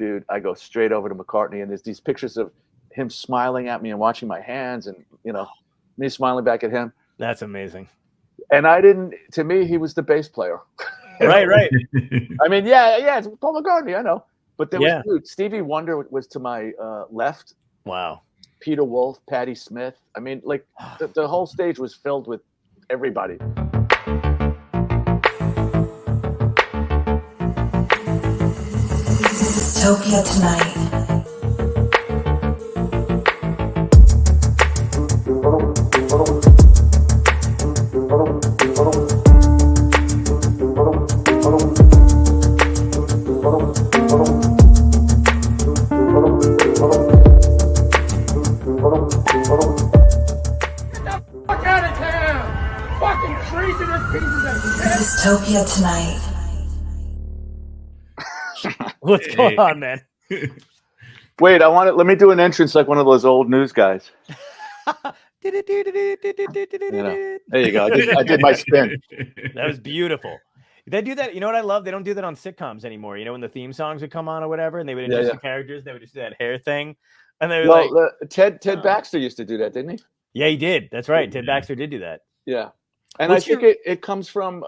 dude, I go straight over to McCartney, and there's these pictures of him smiling at me and watching my hands, and me smiling back at him. That's amazing. And I didn't. To me, he was the bass player. Right. I mean, yeah, it's Paul McCartney. I know, but there was Yeah. Stevie Wonder was to my left. Wow. Peter Wolf, Patti Smith. I mean, like the whole stage was filled with everybody. Dystopia tonight. Dystopia tonight. What's going on, man? Wait, let me do an entrance like one of those old news guys. There you go. I did my spin. That was beautiful. They do that. You know what I love? They don't do that on sitcoms anymore. You know, when the theme songs would come on or whatever, and they would introduce the characters, they would just do that hair thing. And they were Ted Baxter used to do that, didn't he? Yeah, he did. That's right. Ted Baxter did do that. Yeah. And I think it comes from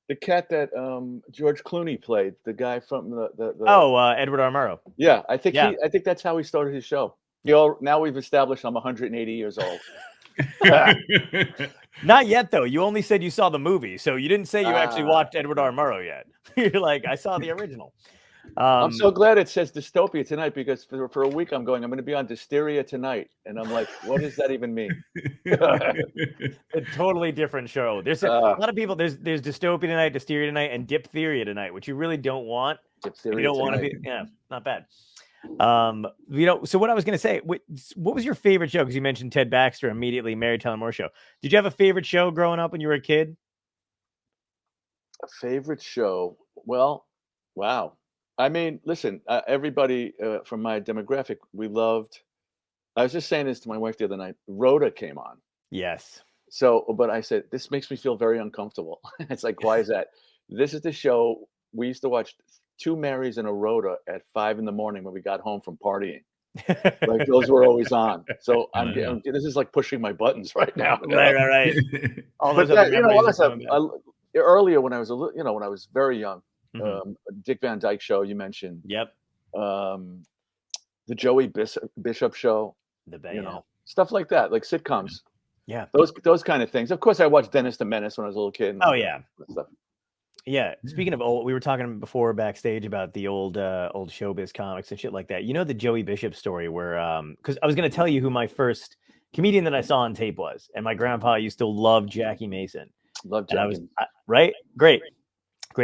the cat that George Clooney played, the guy from the Edward R. Murrow. Yeah, I think that's how he started his show. Now we've established I'm 180 years old. Not yet, though. You only said you saw the movie, so you didn't say you actually watched Edward R. Murrow yet. You're like, I saw the original. I'm so glad it says Dystopia tonight, because for a week I'm going to be on Dysteria tonight, and I'm like, what does that even mean? A totally different show. There's a lot of people. There's Dystopia tonight, Dysteria tonight, and Diphtheria tonight, which you really don't want. You don't want to be. Yeah, not bad. So what I was going to say, what was your favorite show? Because you mentioned Ted Baxter immediately, Mary Tyler Moore Show. Did you have a favorite show growing up when you were a kid? A favorite show? Well, wow. I mean, listen, everybody from my demographic, we loved. I was just saying this to my wife the other night. Rhoda came on. Yes. So, but I said, this makes me feel very uncomfortable. It's like, why is that? This is the show we used to watch. 2 Marys and a Rhoda at 5 a.m. when we got home from partying. Like those were always on. So this is like pushing my buttons right now. Right. Earlier when I was when I was very young, Dick Van Dyke Show you mentioned. Yep. The Joey Bishop Show. Stuff like that, like sitcoms. Yeah. Those kind of things. Of course, I watched Dennis the Menace when I was a little kid. Stuff. Yeah. Speaking of old, we were talking before backstage about the old showbiz comics and shit like that. You know the Joey Bishop story where because I was going to tell you who my first comedian that I saw on tape was, and my grandpa used to love Jackie Mason. Love Jackie. Right? Great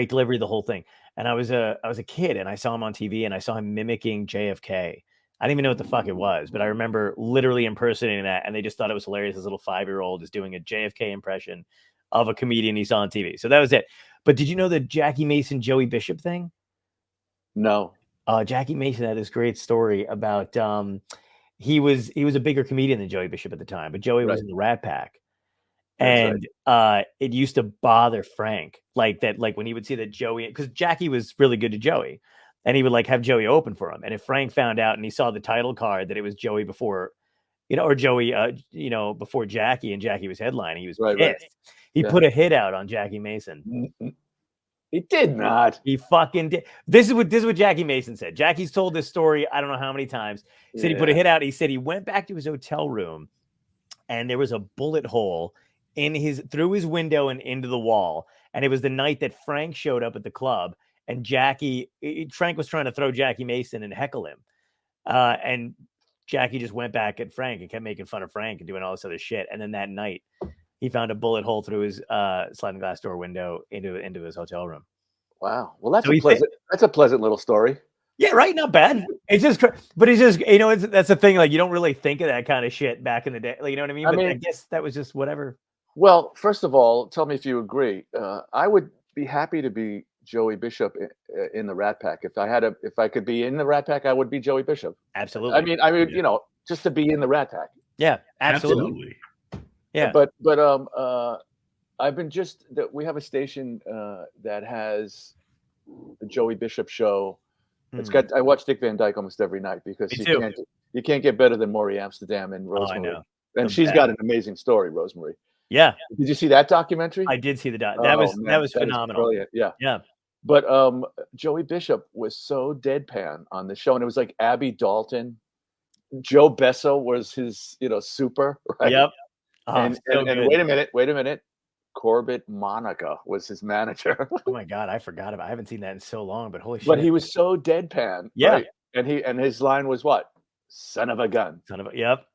delivery, the whole thing. And I was a kid, and I saw him on TV, and I saw him mimicking JFK. I didn't even know what the fuck it was, but I remember literally impersonating that, and they just thought it was hilarious. This little 5-year-old is doing a JFK impression of a comedian he saw on TV. So that was it. But did you know the Jackie Mason, Joey Bishop thing? No. Jackie Mason had this great story about he was a bigger comedian than Joey Bishop at the time, but Joey was in the Rat Pack. And it used to bother Frank like when he would see that Joey, because Jackie was really good to Joey, and he would like have Joey open for him. And if Frank found out and he saw the title card that it was Joey before, or Joey, before Jackie, and Jackie was headlining, he was pissed. Right. He put a hit out on Jackie Mason. He did not. He fucking did. This is what Jackie Mason said. Jackie's told this story I don't know how many times. He said he put a hit out. He said he went back to his hotel room, and there was a bullet hole through his window and into the wall. And it was the night that Frank showed up at the club, and Frank was trying to throw Jackie Mason and heckle him. And Jackie just went back at Frank and kept making fun of Frank and doing all this other shit. And then that night he found a bullet hole through his sliding glass door window into his hotel room. Wow. Well, that's a pleasant little story. Yeah, right. Not bad. It's just, but it's just, that's the thing. Like, you don't really think of that kind of shit back in the day. Like, you know what I mean? But I guess that was just whatever. Well, first of all, tell me if you agree. I would be happy to be Joey Bishop in the Rat Pack. If I could be in the Rat Pack, I would be Joey Bishop. Absolutely. I mean, just to be in the Rat Pack. Yeah, absolutely. Yeah. But I've been we have a station that has the Joey Bishop show It's got. I watch Dick Van Dyke almost every night because Me too. you can't get better than Maury Amsterdam and Oh, I Rosemary. know. And The she's best. got an amazing story, Rosemary. Yeah, Did you see that documentary? I did see that Oh, was man, that is phenomenal. brilliant. Yeah. Yeah. But Joey Bishop was so deadpan on the show, and it was like Abby Dalton. Joe Besso was his, super, right? Yep. Oh, And so and good. wait a minute. Corbett Monica was his manager. Oh my God, I forgot about. I haven't seen that in so long, but holy But shit. he was so deadpan, Yeah. right? And his line was what? Son of a gun. Son of a, yep.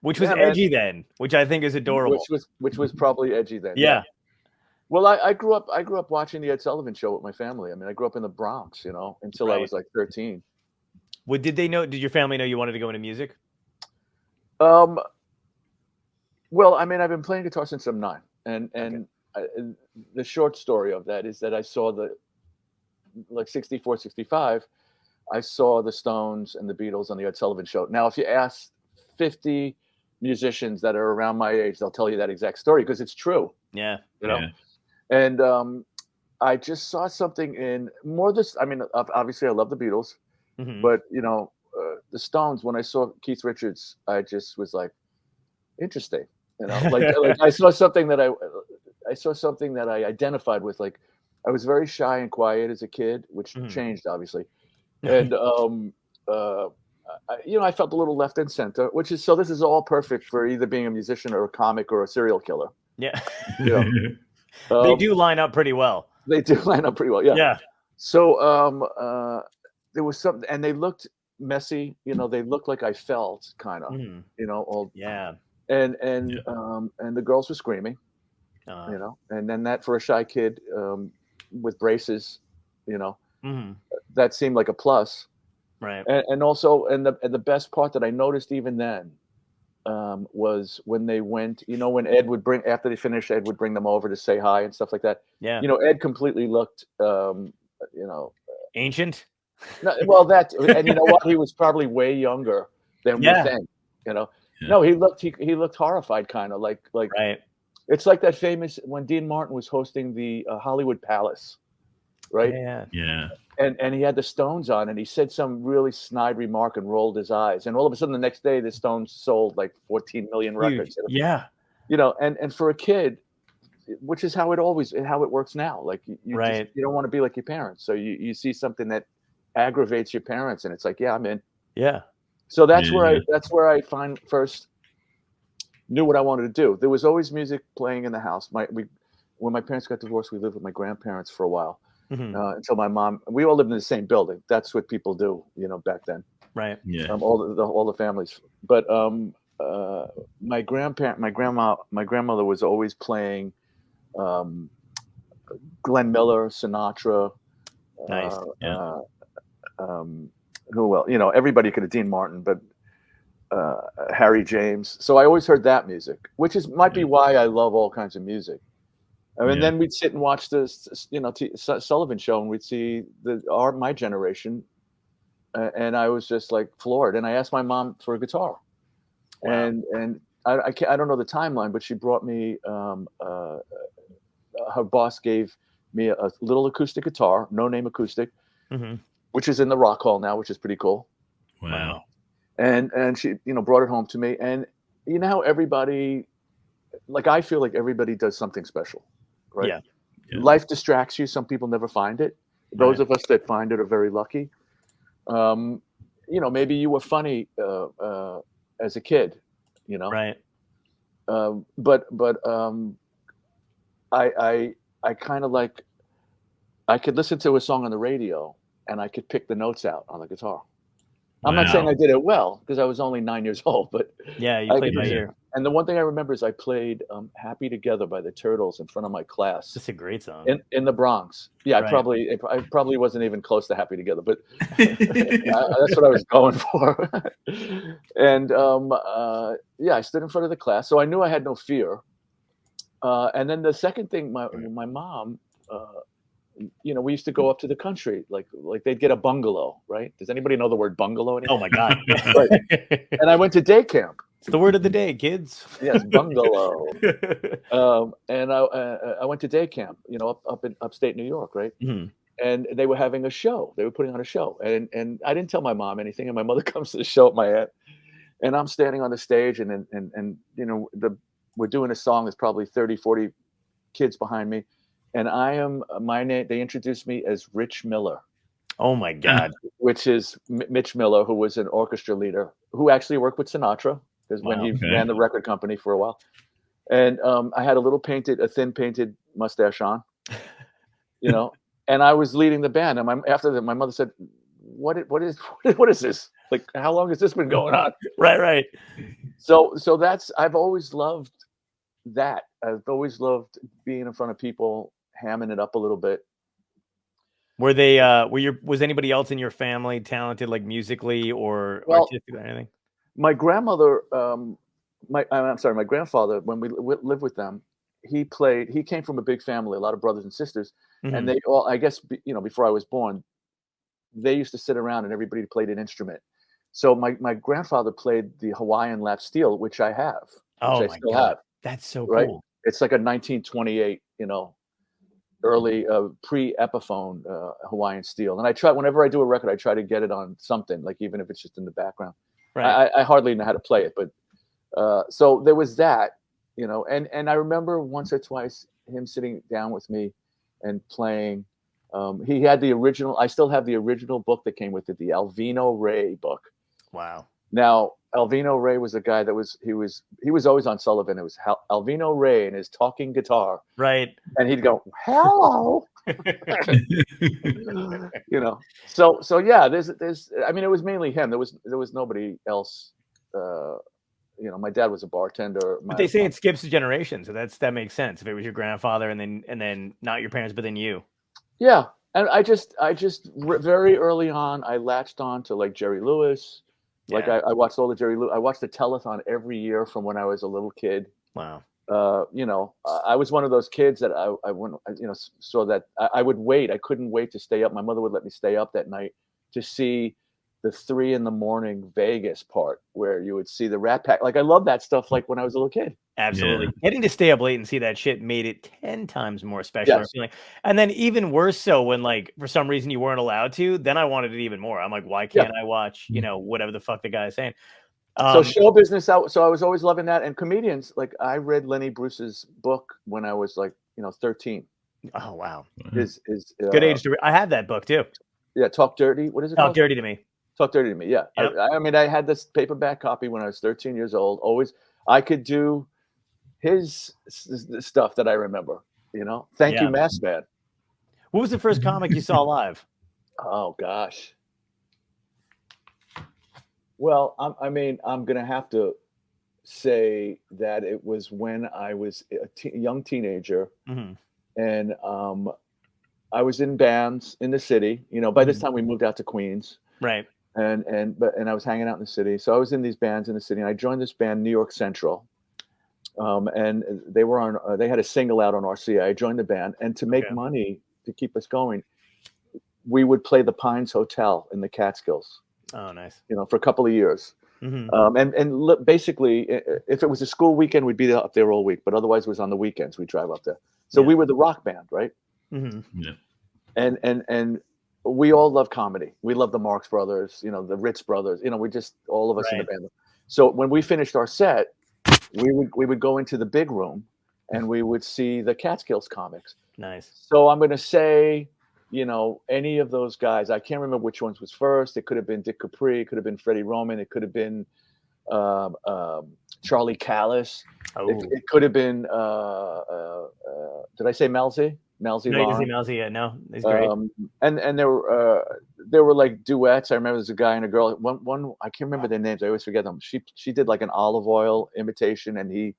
Which was Yeah, man. edgy then, which I think is adorable. Which was probably edgy then. Yeah. Well, I grew up watching the Ed Sullivan Show with my family. I mean, I grew up in the Bronx, until I Right. was like 13. Did your family know you wanted to go into music? Well, I mean, I've been playing guitar since I'm 9, and the short story of that is that I saw 64, 65, I saw the Stones and the Beatles on the Ed Sullivan Show. Now, if you ask 50 musicians that are around my age, they'll tell you that exact story because it's true. Yeah. Yeah. And I just saw something in more this. I mean, obviously, I love the Beatles, Mhm. but the Stones. When I saw Keith Richards, I just was like, interesting. Like I saw something that I identified with. Like, I was very shy and quiet as a kid, which Mhm. changed obviously, and I felt a little left and center, which is so. This is all perfect for either being a musician or a comic or a serial killer. Yeah. Yeah. They do line up pretty well. They do line up pretty well. Yeah. Yeah. So there was something, and they looked messy. They looked like I felt kind of, Mhm. all Yeah. and Yeah. and the girls were screaming, and then that for a shy kid with braces, Mhm. that seemed like a plus. Right. And also, and the best part that I noticed even then was when they went, when Ed would after they finished, Ed would bring them over to say hi and stuff like that. Yeah. Ed completely looked, Ancient. well, and you know what? He was probably way younger than we Yeah. think, Yeah. No, he looked horrified, kind of like Right. it's like that famous when Dean Martin was hosting the Hollywood Palace, right? Yeah. Yeah. And he had the Stones on, and he said some really snide remark and rolled his eyes, and all of a sudden the next day the Stones sold like 14 million records. Yeah. And for a kid, which is how it works now. Like you Right. you don't want to be like your parents, so you see something that aggravates your parents, and it's like, yeah, I'm in. Yeah. So that's Yeah. where I first knew what I wanted to do. There was always music playing in the house. When my parents got divorced, we lived with my grandparents for a while. Mhm. Until my mom, we all lived in the same building. That's what people do, back then. Right. Yeah. All the families. But my grandmother was always playing Glenn Miller, Sinatra. Nice. Yeah. Who else? Everybody could have Dean Martin, but Harry James. So I always heard that music, which might be why I love all kinds of music. And then we'd sit and watch this, Sullivan Show, and we'd see my generation, and I was just like floored. And I asked my mom for a guitar, Wow. and I don't know the timeline, but she brought me. Her boss gave me a little acoustic guitar, no name acoustic, Mhm. which is in the Rock Hall now, which is pretty cool. Wow. And she brought it home to me, and how everybody, like, I feel like everybody does something special, right? Yeah. Yeah. Life distracts you. Some people never find it. Those of us that find it are very lucky. Maybe you were funny as a kid, Right. but I kind of like, I could listen to a song on the radio and I could pick the notes out on the guitar. I'm not saying Wow. I did it well because I was only 9 years old, but Yeah. You I played by could- ear. And the one thing I remember is I played "Happy Together" by the Turtles in front of my class It's a great song. in the Bronx. Yeah, Right. I probably wasn't even close to "Happy Together," but that's what I was going for. And I stood in front of the class, so I knew I had no fear. And then the second thing, my mom, we used to go up to the country, like they'd get a bungalow, right? Does anybody know the word bungalow anymore? Oh my God. Right. And I went to day camp. It's the word of the day, kids. Yes, bungalow. And I went to day camp, up in upstate New York, right? Mhm. and they were having a show. They were putting on a show, and I didn't tell my mom anything. And my mother comes to the show at my aunt, and I'm standing on the stage, and we're doing a song. There's probably 30, 40 kids behind me, and I am my name. They introduced me as Rich Miller, Oh my God. which is Mitch Miller, who was an orchestra leader who actually worked with Sinatra because when Wow. he ran the record company for a while. And I had a thin painted mustache on, and I was leading the band. And after that, my mother said, what is this? Like, how long has this been going on? Right. So I've always loved that. I've always loved being in front of people, hamming it up a little bit. Were they was anybody else in your family talented, like musically or artistically or anything? My grandmother, I'm sorry, my grandfather, when we lived with them, he came from a big family, a lot of brothers and sisters, and they all, I guess, before I was born, they used to sit around and everybody played an instrument. So my grandfather played the Hawaiian lap steel, which I have, Oh which I my still God. have, That's so right? cool. It's like a 1928, early pre-Epiphone Hawaiian steel. And whenever I do a record, I try to get it on something, like even if it's just in the background. Right. I hardly know how to play it, but so there was that, and I remember once or twice him sitting down with me and playing. He had the original. I still have the original book that came with it, the Alvino Ray book. Wow. Now, Alvino Ray was a guy that he was always on Sullivan. It was Alvino Ray and his talking guitar, Right. and he'd go, "Hello," So yeah, there's. I mean, it was mainly him. There was nobody else. My dad was a bartender. But they say it skips a generation, so that makes sense. If it was your grandfather and then not your parents, but then you. Yeah, and I just very early on, I latched on to like Jerry Lewis. Like Yeah. I watched all the Jerry Lewis. I watched the telethon every year from when I was a little kid. Wow. I was one of those kids that I wouldn't, so that I would wait. I couldn't wait to stay up. My mother would let me stay up that night to see the 3 a.m. Vegas part where you would see the Rat Pack. Like I love that stuff. Like when I was a little kid. Absolutely. Getting to stay up late and see that shit made it 10 times more special. Yes. And then even worse so when like for some reason you weren't allowed to, then I wanted it even more. I'm like, why can't I watch, whatever the fuck the guy is saying? So show business out. So I was always loving that. And comedians, like I read Lenny Bruce's book when I was like, 13. Oh wow. His good age to I have that book too. Yeah, Talk Dirty. What is it Talk called? Dirty to Me. Talk Dirty to Me. Yeah. Yep. I mean, I had this paperback copy when I was 13 years old. Always, I could do his stuff that I remember. Thank you, Mass Man. What was the first comic you saw live? Oh gosh. Well, I'm gonna have to say that it was when I was a young teenager, and I was in bands in the city. By this time we moved out to Queens, right? And I was hanging out in the city, so I was in these bands in the city, and I joined this band, New York Central, and they were on. They had a single out on RCA. I joined the band, and to make money to keep us going, we would play the Pines Hotel in the Catskills. Oh, nice. For a couple of years. Basically, if it was a school weekend, we'd be up there all week. But otherwise, it was on the weekends. We'd drive up there. So we were the rock band, right? Yeah. And we all love comedy. We love the Marx Brothers, the Ritz Brothers. We just all of us in the band. So when we finished our set, we would go into the big room, and we would see the Catskills comics. Nice. So I'm going to say, any of those guys, I can't remember which ones was first. It could have been Dick Capri. It could have been Freddie Roman. It could have been Charlie Callis. It could have been, did I say Malzy? Malzy No, Long. Malzy, yeah, no, he's great. And there were like duets. I remember there's a guy and a girl. One I can't remember their names. I always forget them. She did like an olive oil imitation, and he,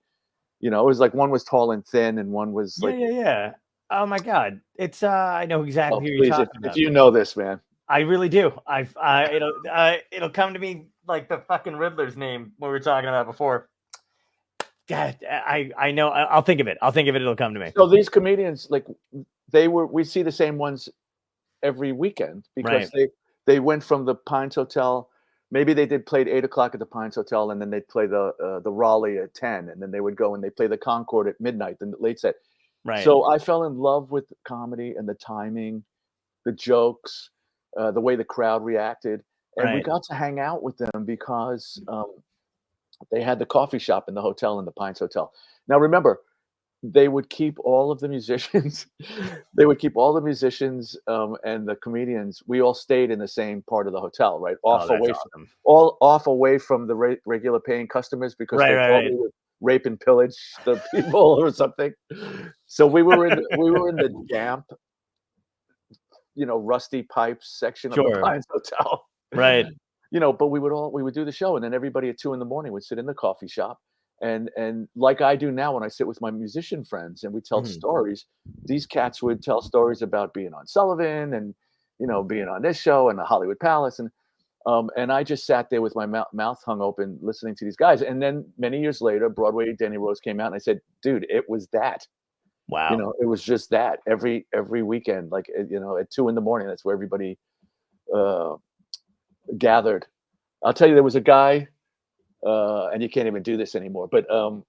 it was like one was tall and thin, and one was like yeah. Oh my God, it's I know exactly who you're talking about. If you know this, man, I really do. It'll come to me like the fucking Riddler's name we were talking about before. God, I know. I'll think of it. It'll come to me. So these comedians, like we see the same ones every weekend because they went from the Pines Hotel. Maybe they played 8 o'clock at the Pines Hotel, and then they'd play the Raleigh at 10, and then they would go and they play the Concord at midnight, the late set. Right. So I fell in love with comedy and the timing. the jokes, the way the crowd reacted. And we Right. got to hang out with them because they had the coffee shop in the hotel, in the Pines Hotel. Now, remember, they would keep all of the musicians. They would keep all the musicians and the comedians. We all stayed in the same part of the hotel, right, Oh, that's awesome. off away from the regular paying customers because Right, they right, thought right. we would rape and pillage the people or something. So we were in the damp, rusty pipes section of the Sure. Pines Hotel. Right. But we would do the show, and then everybody at 2 in the morning would sit in the coffee shop, and like I do now when I sit with my musician friends and we tell Mhm. stories, these cats would tell stories about being on Sullivan and, being on this show and the Hollywood Palace, and I just sat there with my mouth hung open listening to these guys. And then many years later, Broadway Danny Rose came out, and I said, "Dude, it was that." Wow. It was just that every weekend, like, at 2 in the morning, that's where everybody uh, gathered. I'll tell you, there was a guy, and you can't even do this anymore, but um,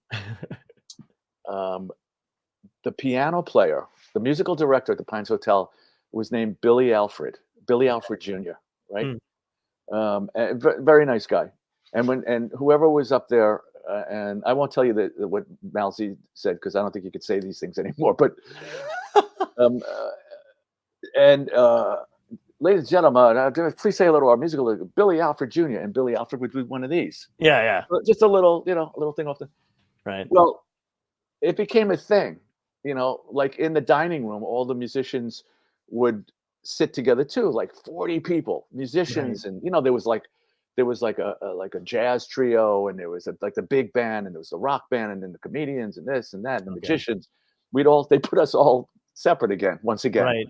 the piano player, the musical director at the Pines Hotel, was named Billy Alfred Jr., right? Mm. And very nice guy. And whoever was up there, and I won't tell you what Malzy said because I don't think you could say these things anymore. But um, and ladies and gentlemen, please say hello to our musical Billy Alfred Jr. And Billy Alfred would do one of these. Yeah, yeah. Just a little, a little thing off the. Right. Well, it became a thing, like in the dining room, all the musicians would sit together too, like 40 people, Right. musicians, and there was like a jazz trio, and there was like the big band, and there was the rock band, and then the comedians, and this and that, and the Okay. magicians. They put us all separate again, once again. Right.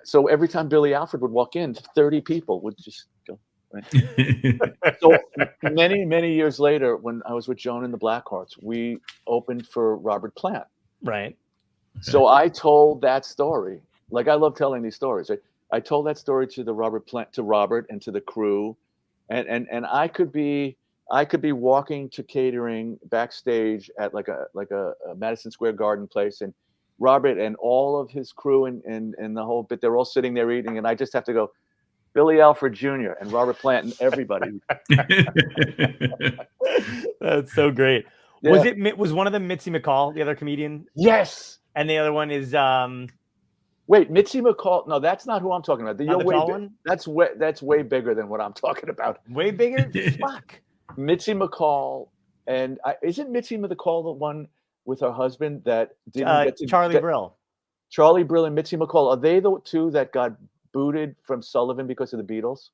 So every time Billy Alfred would walk in, 30 people would just go. Right? So many, many years later, when I was with Joan and the Blackhearts, we opened for Robert Plant. Right. So I told that story. Like, I love telling these stories. Right? I told that story to Robert and to the crew, and I could be walking to catering backstage at like a Madison Square Garden place, and Robert and all of his crew and the whole bit, they're all sitting there eating, and I just have to go, Billy Alfred Jr. and Robert Plant and everybody. That's so great. Yeah. Was one of them Mitzi McCall, the other comedian, Yes. and the other one is Wait, Mitzi McCall. No, that's not who I'm talking about. not the tall one? That's way bigger than what I'm talking about. Way bigger? Fuck. Mitzi McCall, and isn't Mitzi McCall the one with her husband that didn't get to Charlie Brill. Charlie Brill and Mitzi McCall, are they the two that got booted from Sullivan because of the Beatles?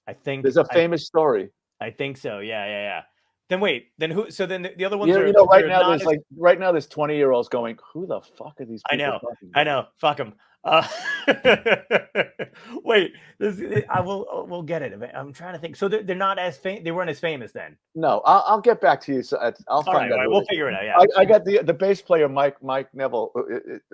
I think There's a famous story. I think so. Yeah, yeah, yeah. Then wait. Then who? So then the other ones You are. know, right they're now not there's 20-year-olds going, who the fuck are these I people know. talking I about? know. Fuck them. Wait. We'll get it. I'm trying to think. So they're not as famous. They weren't as famous then. No, I'll get back to you. So I'll All find right. out. All right. who We'll it is. figure it out. Yeah. I got the bass player Mike Neville.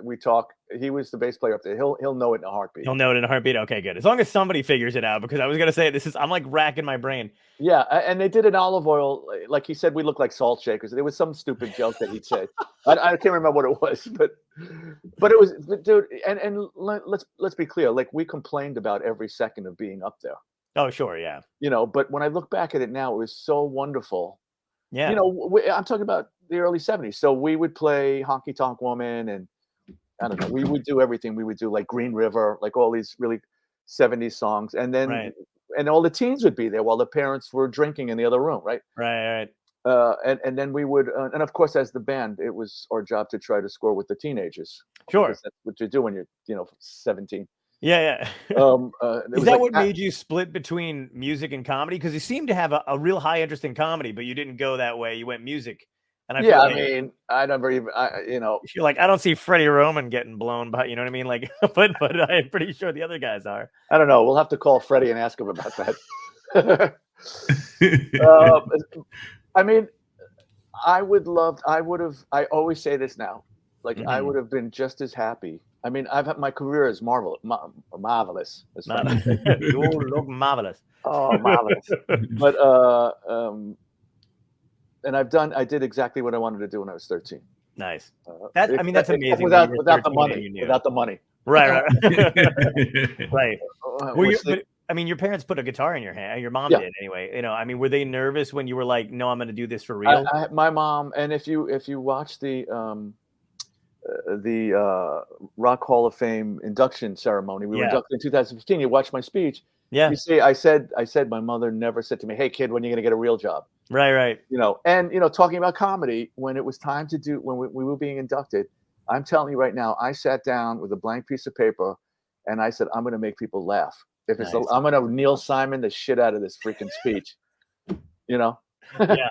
We talk. He was the bass player up there. He'll know it in a heartbeat. You'll know it in a heartbeat. Okay, good. As long as somebody figures it out, because I was gonna say I'm like racking my brain. Yeah, and they did an olive oil. Like he said, we look like salt shakers. There was some stupid joke that he said. I can't remember what it was, but it was, dude. And let's be clear. Like, we complained about every second of being up there. Oh, sure. Yeah. But when I look back at it now, it was so wonderful. Yeah. I'm talking about the early '70s. So we would play Honky Tonk Woman, and I don't know. We would do everything. We would do like Green River, like all these really '70s songs, and then Right. and all the teens would be there while the parents were drinking in the other room, right? Right. And then we would, and of course, as the band, it was our job to try to score with the teenagers. Sure. Because that's what you do when you're 17. Yeah. Is Is that what made you split between music and comedy? Because you seem to have a real high interest in comedy, but you didn't go that way. You went music. And I feel I like, mean, I never even, you're like, I don't see Freddie Roman getting blown by, you know what I mean? Like, but I'm pretty sure the other guys are. I don't know. We'll have to call Freddie and ask him about that. I mean, I always say this now, like, I would have been just as happy. I mean, my career is marvelous. As fun. You look marvelous. Oh, marvelous. But, and I did exactly what I wanted to do when I was 13. Nice. That's amazing. Without the money. Right. Right. Which they, But I mean, your parents put a guitar in your hand. Your mom yeah, did anyway. You know, I mean, were they nervous when you were like, "No, I'm going to do this for real"? my mom, and if you watch the Rock Hall of Fame induction ceremony, we were Yeah. inducted in 2015. You watch my speech. Yeah. You see, I said my mother never said to me, "Hey, kid, when are you going to get a real job?" Right. Right. You know, and talking about comedy, when it was time to do, when we were being inducted, I'm telling you right now, I sat down with a blank piece of paper, and I said, I'm going to make people laugh. If it's, Nice. I'm going to Neil Simon the shit out of this freaking speech, you know. Yeah.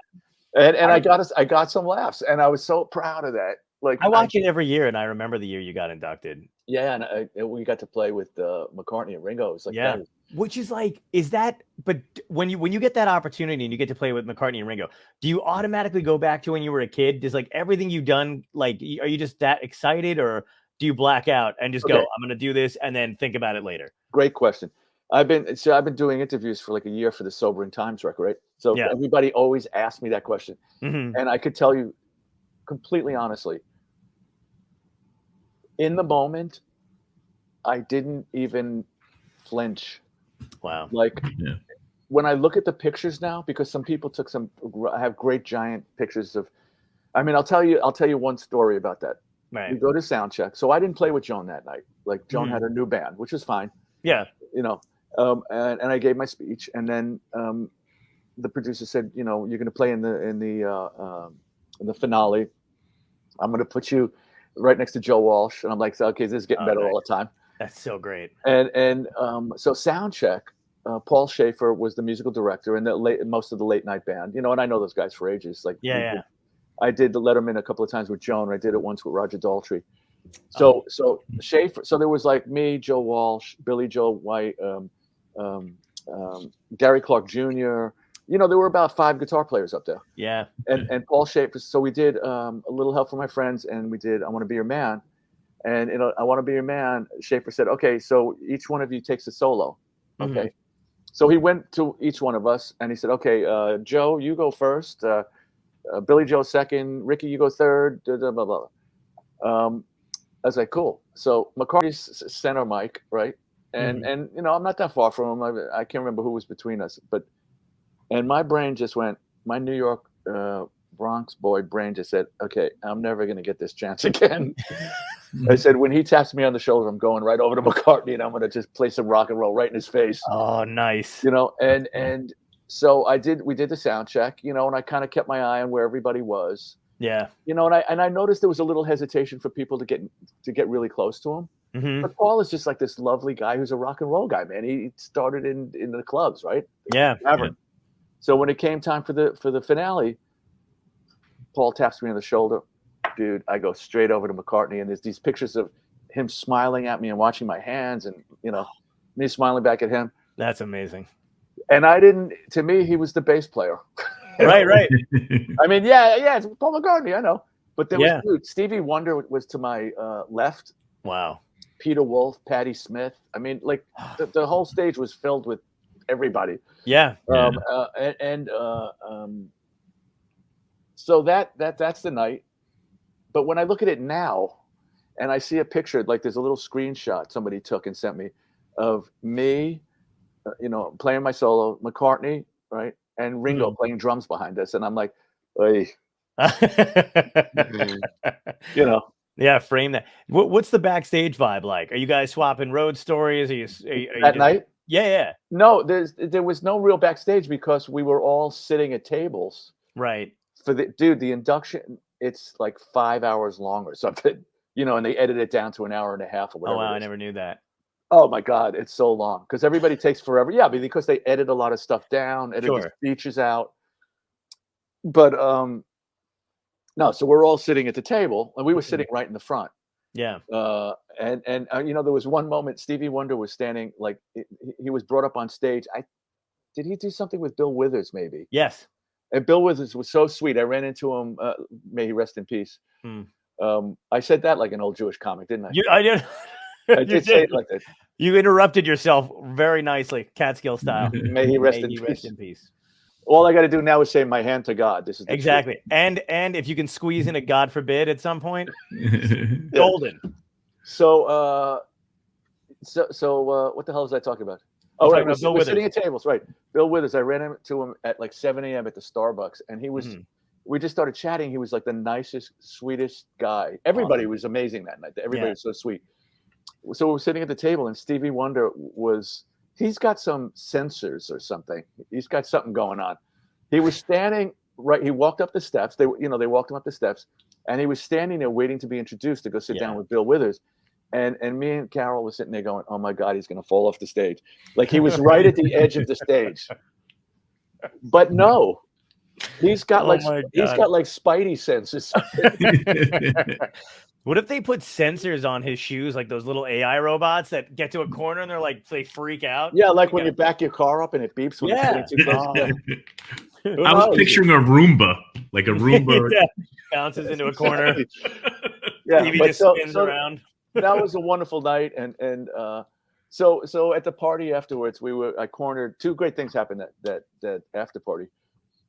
And I got some laughs, and I was so proud of that. Like I watch it every year, and I remember the year you got inducted. yeah, and we got to play with McCartney and Ringo. It was like Yeah. that was, Which is like, is that? But when you get that opportunity and you get to play with McCartney and Ringo, do you automatically go back to when you were a kid? Does like everything you've done, like, are you just that excited, or do you black out and just go, I'm going to do this, and then think about it later? great question. I've been doing interviews for like a year for the Sobering Times record, right? So Yeah. everybody always asks me that question, Mhm. and I could tell you completely honestly, in the moment, I didn't even flinch. Wow. Like Yeah. when I look at the pictures now, because some people took some, I have great giant pictures of. I mean, I'll tell you one story about that. Right. We go to sound check, so I didn't play with Joan that night. Like Joan Mhm. had her new band, which is fine, Yeah. you know. And I gave my speech, and then the producer said, you know, you're going to play in the finale. I'm going to put you right next to Joe Walsh, and I'm like, okay, this is getting better nice. all the time. That's so great. And so sound check. Paul Schaefer was the musical director, and most of the late night band, you know, and I know those guys for ages. Like, Yeah. I did the Letterman a couple of times with Joan. I did it once with Roger Daltrey. So Schaefer. So there was like me, Joe Walsh, Billy Joe White, Gary Clark Jr. You know, there were about 5 guitar players up there. Yeah. And Paul Schaefer. So we did A Little Help from My Friends, and we did I Want to Be Your Man. And I Want to Be Your Man. Schaefer said, okay, so each one of you takes a solo. Okay. Mhm. So he went to each one of us, and he said, okay, Joe, you go first. Billy Joe second. Ricky, you go third. Blah, blah, blah. I was like, cool. So McCartney's center mic, right? And you know, I'm not that far from him. I can't remember who was between us, and my brain just went. My New York Bronx boy brain just said, okay, I'm never gonna get this chance again. I said, when he taps me on the shoulder, I'm going right over to McCartney, and I'm gonna just play some rock and roll right in his face. Oh, nice. You know, and so we did the sound check, you know, and I kind of kept my eye on where everybody was. Yeah. You know, and I noticed there was a little hesitation for people to get really close to him. Mhm. But Paul is just like this lovely guy who's a rock and roll guy, man. He started in the clubs, right? Yeah. Tavern. So when it came time for the finale, Paul taps me on the shoulder. Dude, I go straight over to McCartney, and there's these pictures of him smiling at me and watching my hands, and you know, me smiling back at him. That's amazing. And to me, he was the bass player. Right. I mean, yeah, it's Paul McCartney, I know. But there Yeah. was Stevie Wonder was to my left. Wow. Peter Wolf, Patti Smith. I mean, like the whole stage was filled with everybody. Yeah. So that's the night. But when I look at it now, and I see a picture, like there's a little screenshot somebody took and sent me of me, you know, playing my solo, McCartney, right, and Ringo playing drums behind us, and I'm like, hey, you know. Yeah, frame that. What's the backstage vibe like? Are you guys swapping road stories? Are you That night? Yeah. No, there was no real backstage because we were all sitting at tables. Right. For the induction, it's like 5 hours long or something, you know, and they edit it down to an hour and a half or whatever. Oh wow, I never knew that. Oh my God, it's so long because everybody takes forever. Yeah, because they edit a lot of stuff down, edit the speeches out. But no, so we're all sitting at the table, and we were sitting right in the front. Yeah. And you know, there was one moment Stevie Wonder was standing, like he was brought up on stage. Did he do something with Bill Withers maybe? Yes. And Bill Withers was so sweet. I ran into him. May he rest in peace. I said that like an old Jewish comic, didn't I? I did. I did say it like that. You interrupted yourself very nicely, Catskill style. May he rest in peace. All I got to do now is say my hand to God. This is exactly. And if you can squeeze in a God forbid at some point, golden. So So what the hell was I talking about? We're Oh, talking right, about Bill we're sitting Withers. at tables, right? Bill Withers. I ran into him at like 7 a.m. at the Starbucks, and he was. Mhm. We just started chatting. He was like the nicest, sweetest guy. Everybody was amazing that night. Everybody Yeah. was so sweet. So we're sitting at the table, and Stevie Wonder was. He's got some sensors or something. He's got something going on. He was standing right. He walked up the steps. They walked him up the steps, and he was standing there waiting to be introduced to go sit down Yeah. with Bill Withers. And me and Carol were sitting there going, "Oh my God, he's going to fall off the stage!" Like he was right at the edge of the stage. But no, he's got Oh my God. Spidey senses. What if they put sensors on his shoes, like those little AI robots that get to a corner and they freak out? Yeah, like when you back your car up and it beeps when it's Yeah. getting too close. Oh. I was picturing a Roomba, like a Roomba. Yeah. Bounces into a corner. Yeah, TV but just spins around. That was a wonderful night, and so at the party afterwards, I cornered. Two great things happened that after party.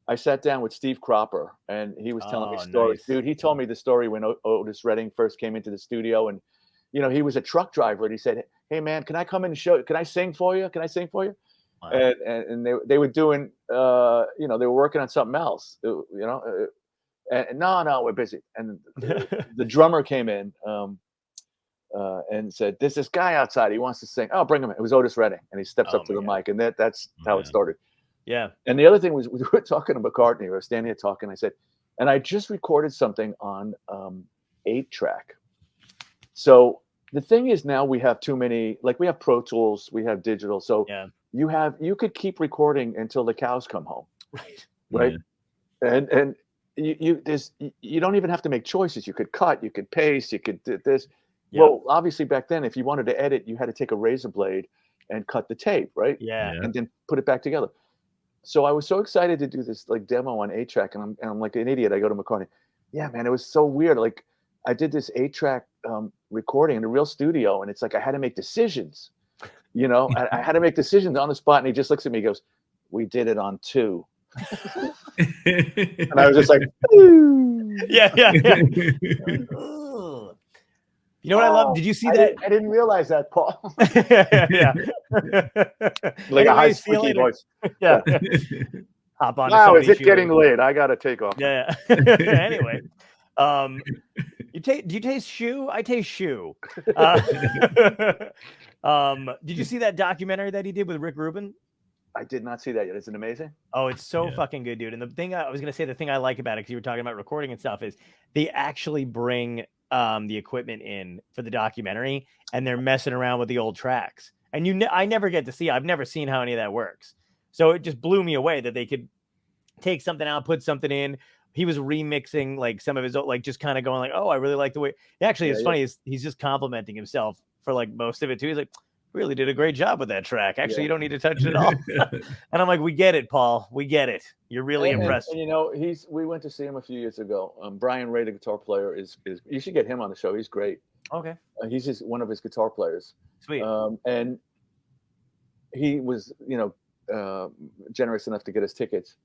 I sat down with Steve Cropper, and he was telling me stories. Nice. Dude, he told me the story when Otis Redding first came into the studio, and he was a truck driver, and he said, "Hey man, can I come in and show? Can I sing for you? Can I sing for you?" Wow. And they were doing, they were working on something else, and no, we're busy. And the drummer came in and said, "There's this guy outside. He wants to sing. Oh, bring him in." It was Otis Redding, and he steps up to the mic, and that's how it started. Yeah. And the other thing was we were talking to McCartney. We were standing here talking. I said, and I just recorded something on 8-track. So the thing is, now we have too many. Like we have Pro Tools, we have digital. So you could keep recording until the cows come home. Right. Yeah. And you don't even have to make choices. You could cut, you could paste, you could do this. Yep. Well, obviously back then, if you wanted to edit, you had to take a razor blade and cut the tape, right? Yeah. And then put it back together. So I was so excited to do this like demo on 8-track, and I'm like an idiot. I go to McCartney. Yeah, man, it was so weird. Like I did this 8-track recording in a real studio, and it's like I had to make decisions. I had to make decisions on the spot, and he just looks at me, and goes, "We did it on 2." And I was just like, yeah. You know what I love? Did you see that? I didn't realize that, Paul. Yeah. Like a high squeaky voice. Yeah. Hop on. Wow, is it getting late? I gotta take off. Yeah. Anyway, do you taste shoe? I taste shoe. Did you see that documentary that he did with Rick Rubin? I did not see that yet. Is it amazing? Oh, it's so fucking good, dude. And the thing I was gonna say, the thing I like about it, because you were talking about recording and stuff, is they actually bring the equipment in for the documentary, and they're messing around with the old tracks. And I never get to see. I've never seen how any of that works. So it just blew me away that they could take something out, put something in. He was remixing like some of his, like just kind of going like, "Oh, I really like the way." Actually, it's funny. He's just complimenting himself for like most of it too. He's like, "Really did a great job with that track. Actually, you don't need to touch it at all." And I'm like, "We get it, Paul. We get it. You're really impressed." And we went to see him a few years ago. Brian Ray, the guitar player, is you should get him on the show. He's great. Okay. He's just one of his guitar players. Sweet. And he was, generous enough to get us tickets.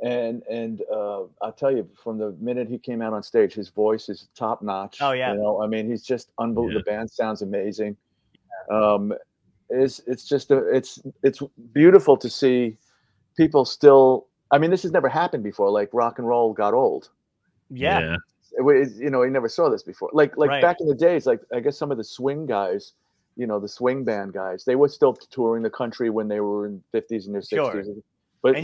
And I'll tell you, from the minute he came out on stage, his voice is top notch. Oh yeah. I mean, he's just unbelievable. The band sounds amazing. It's just it's beautiful to see people still. I mean, this has never happened before. Like rock and roll got old. Yeah. He never saw this before. Like back in the days, like I guess some of the swing guys, the swing band guys, they were still touring the country when they were in 50s and their 60s. Sure. But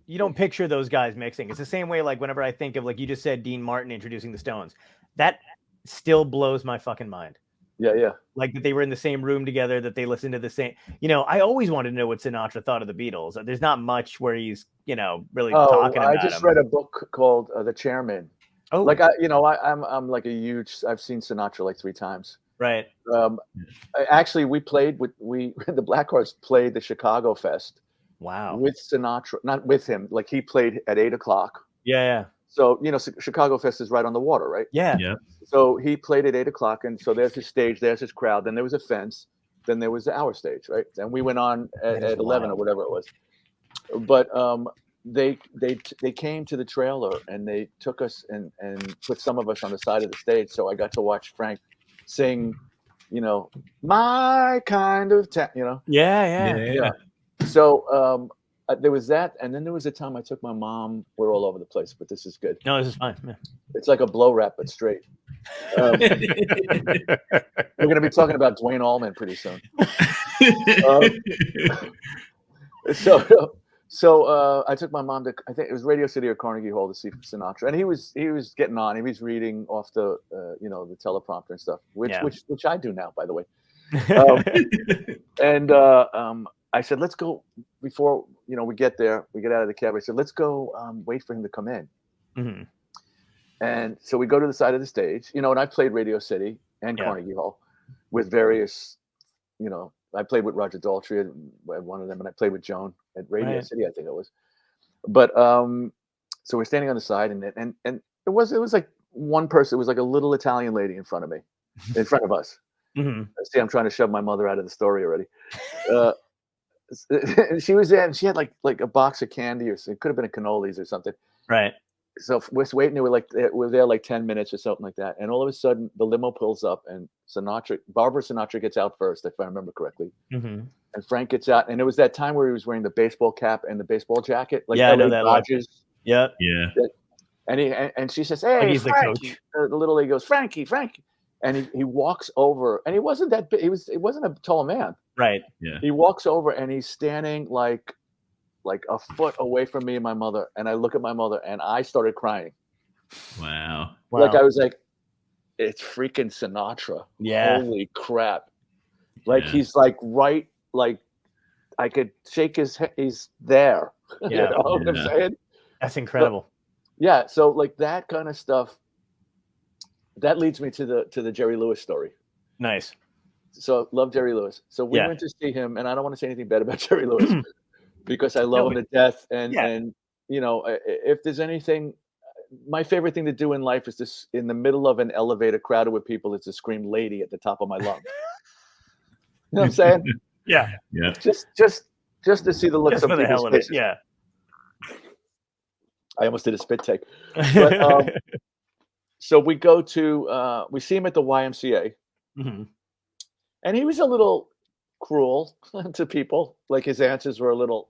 you don't picture those guys mixing. It's the same way, like whenever I think of, like you just said, Dean Martin introducing the Stones, that still blows my fucking mind. Yeah. Like that they were in the same room together, that they listened to the same. I always wanted to know what Sinatra thought of the Beatles. There's not much where he's, really talking about I just read a book called The Chairman. Oh, like I'm like a huge. I've seen Sinatra like 3 times. Right. Actually, we played the Blackhearts played the Chicago Fest. Wow. With Sinatra, not with him. Like he played at 8:00. Yeah. So Chicago Fest is right on the water, right? Yeah. So he played at 8:00, and so there's his stage, there's his crowd. Then there was a fence. Then there was our stage, right? And we went on at 11 or whatever it was. But they came to the trailer and they took us and put some of us on the side of the stage. So I got to watch Frank sing you know, my kind of town, you know. Yeah. Yeah. So there was that, and then there was a time I took my mom. We're all over the place, but this is good. No, this is fine. Yeah. It's like a blow rap, but straight. We're going to be talking about Dwayne Allman pretty soon. So I took my mom to, I think it was Radio City or Carnegie Hall to see Sinatra, and he was getting on. He was reading off the the teleprompter and stuff, which I do now, by the way. And I said, let's go before we get there. We get out of the cab. I said, let's go wait for him to come in. Mm-hmm. And so we go to the side of the stage, and I played Radio City and Carnegie Hall with various, I played with Roger Daltrey at one of them, and I played with Joan at Radio City, I think it was. But so we're standing on the side, and it was like one person. It was like a little Italian lady in front of us. Mm-hmm. See, I'm trying to shove my mother out of the story already. She was there, and she had like a box of candy, or it could have been a cannolis or something. Right. So we're waiting. We're there like 10 minutes or something like that, and all of a sudden the limo pulls up, and Barbara Sinatra gets out first, if I remember correctly. Mm-hmm. And Frank gets out, and it was that time where he was wearing the baseball cap and the baseball jacket, like I know that Dodgers. Yeah. And she says, "Hey, he's Frankie." the coach. The little lady goes, "Frankie," and he walks over, and he wasn't that big. It wasn't a tall man. Right. Yeah. He walks over, and he's standing like a foot away from me and my mother, and I look at my mother, and I started crying. Wow. Like I was like, it's freaking Sinatra. Yeah. Holy crap. Like he's like right, like I could shake his head. He's there. Yeah. You know what I'm saying? That's incredible. So like that kind of stuff, that leads me to the Jerry Lewis story. Nice. So love Jerry Lewis. So we went to see him, and I don't want to say anything bad about Jerry Lewis because I love him to death. And if there's anything, my favorite thing to do in life is this: in the middle of an elevator crowded with people, is to scream "lady" at the top of my lungs. You know what I'm saying? Yeah. Just to see the looks Just on for the people's hell of it. faces. Yeah. I almost did a spit take. But, so we go to we see him at the YMCA, Mm-hmm. and he was a little cruel to people. Like his answers were a little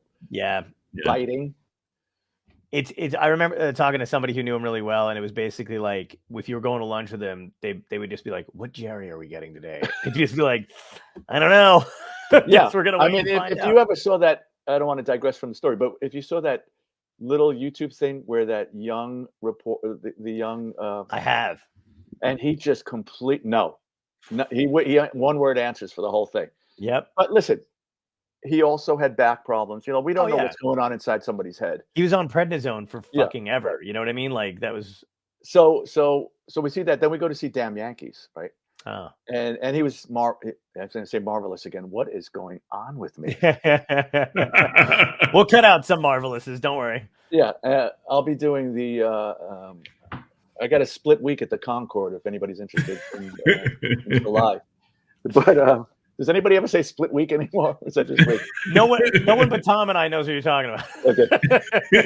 biting. It's I remember talking to somebody who knew him really well, and it was basically like, if you were going to lunch with him, they would just be like, "What Jerry are we getting today?" He'd just be like, "I don't know." Yeah, we're gonna. I mean, if you ever saw that, I don't want to digress from the story, but if you saw that little YouTube thing where that young the young, I have, and he just he one word answers for the whole thing. Yep. But listen, he also had back problems. We don't know what's going on inside somebody's head. He was on prednisone for fucking ever. You know what I mean? Like that was. So we see that. Then we go to see Damn Yankees, right? Oh. And he was I was going to say marvelous again. What is going on with me? We'll cut out some marvelouses. Don't worry. Yeah, I'll be doing the. I got a split week at the Concord if anybody's interested in July. But does anybody ever say split week anymore? Or is that just week? No one but Tom and I knows what you're talking about. Okay.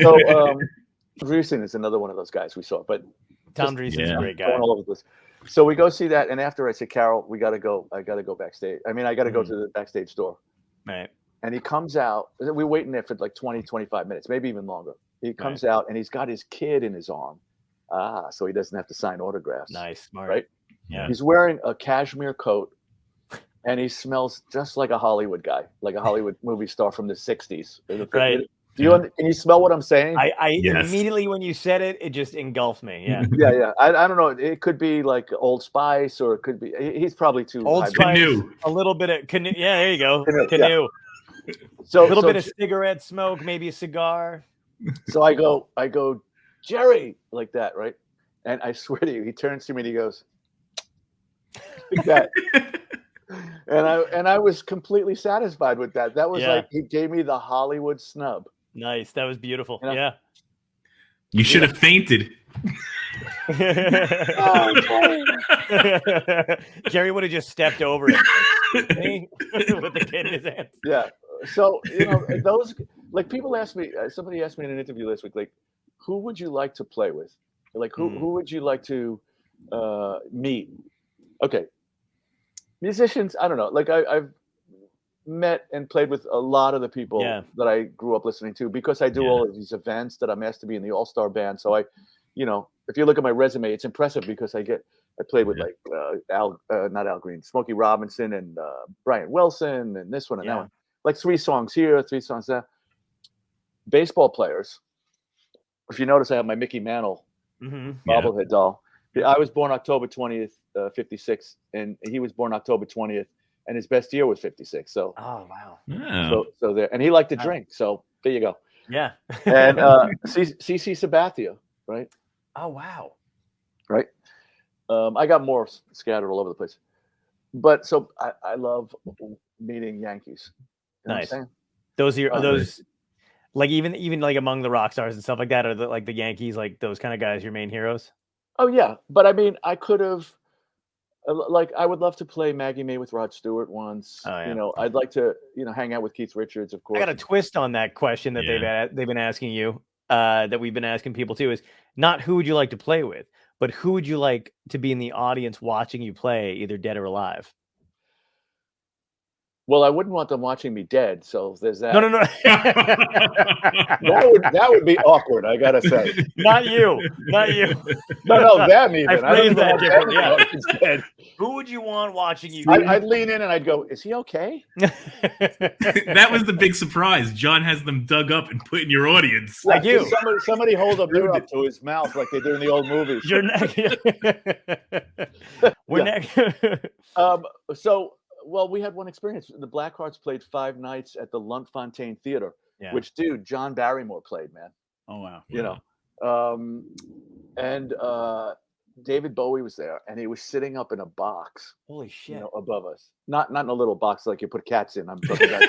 So Dreesen is another one of those guys we saw, but Tom Dreesen's a great guy. Going all over the place. So we go see that, and after I said, "Carol, we got to go. I got to go backstage. I mean, I got to go to the backstage door." Right. And he comes out. We're waiting there for like 20, 25 minutes, maybe even longer. He comes out, and he's got his kid in his arm. So he doesn't have to sign autographs. Nice. Smart. Right? Yeah. He's wearing a cashmere coat, and he smells just like a Hollywood guy, like a Hollywood movie star from the 60s. Right. Can you smell what I'm saying? I immediately, when you said it, it just engulfed me. Yeah. Yeah. I don't know. It could be like Old Spice, or it could be. He's probably too Old Spice. Canoe. A little bit of canoe. Yeah, there you go. Canoe. Yeah. So a little bit of cigarette smoke, maybe a cigar. So I go, Jerry, like that, right? And I swear to you, he turns to me and he goes, like that. And I was completely satisfied with that. That was like he gave me the Hollywood snub. Nice. That was beautiful. Yeah. You should have fainted. Jerry would have just stepped over it with the kid in his hands. Yeah. So those, like, people ask me. Somebody asked me in an interview this week, like, who would you like to play with? Like, who would you like to meet? Okay. musicians, I don't know. Like I've met and played with a lot of the people Yeah. that I grew up listening to because I do all of these events that I'm asked to be in the All-Star band. So if you look at my resume, it's impressive because I played with like not Al Green, Smokey Robinson and Brian Wilson and this one and that Yeah. one. Like 3 songs here, 3 songs there. Baseball players. If you notice, I have my Mickey Mantle bobblehead doll. I was born October 20th, 56, and he was born October 20th, and his best year was 56. So, Oh wow. so there, and he liked to drink. So there you go. Yeah. And CC Sabathia, right? Oh wow. Right. I got more scattered all over the place, but so I love meeting Yankees. You know what I'm Nice. saying? Those are those like even like among the rock stars and stuff like that, are like the Yankees, like those kind of guys, your main heroes? Oh yeah, but I mean, I could have. Like I would love to play Maggie May with Rod Stewart once. Oh, yeah. I'd like to hang out with Keith Richards, of course. I got a twist on that question that they've been asking you, that we've been asking people too, is not who would you like to play with, but who would you like to be in the audience watching you play, either dead or alive? Well, I wouldn't want them watching me dead, so there's that. No. that would be awkward. I gotta say. Not you. No, them even. I phrased that differently. Yeah. Dead. Who would you want watching you? I'd lean in and I'd go, "Is he okay?" That was the big surprise. John has them dug up and put in your audience. I do. Somebody hold a mirror up to his mouth like they do in the old movies. Well, we had one experience. The Blackhearts played 5 nights at the Luntfontein Theater, which, dude, John Barrymore played, man. Oh, wow. And David Bowie was there, and he was sitting up in a box. Holy shit. Above us. Not in a little box like you put cats in. I'm talking about.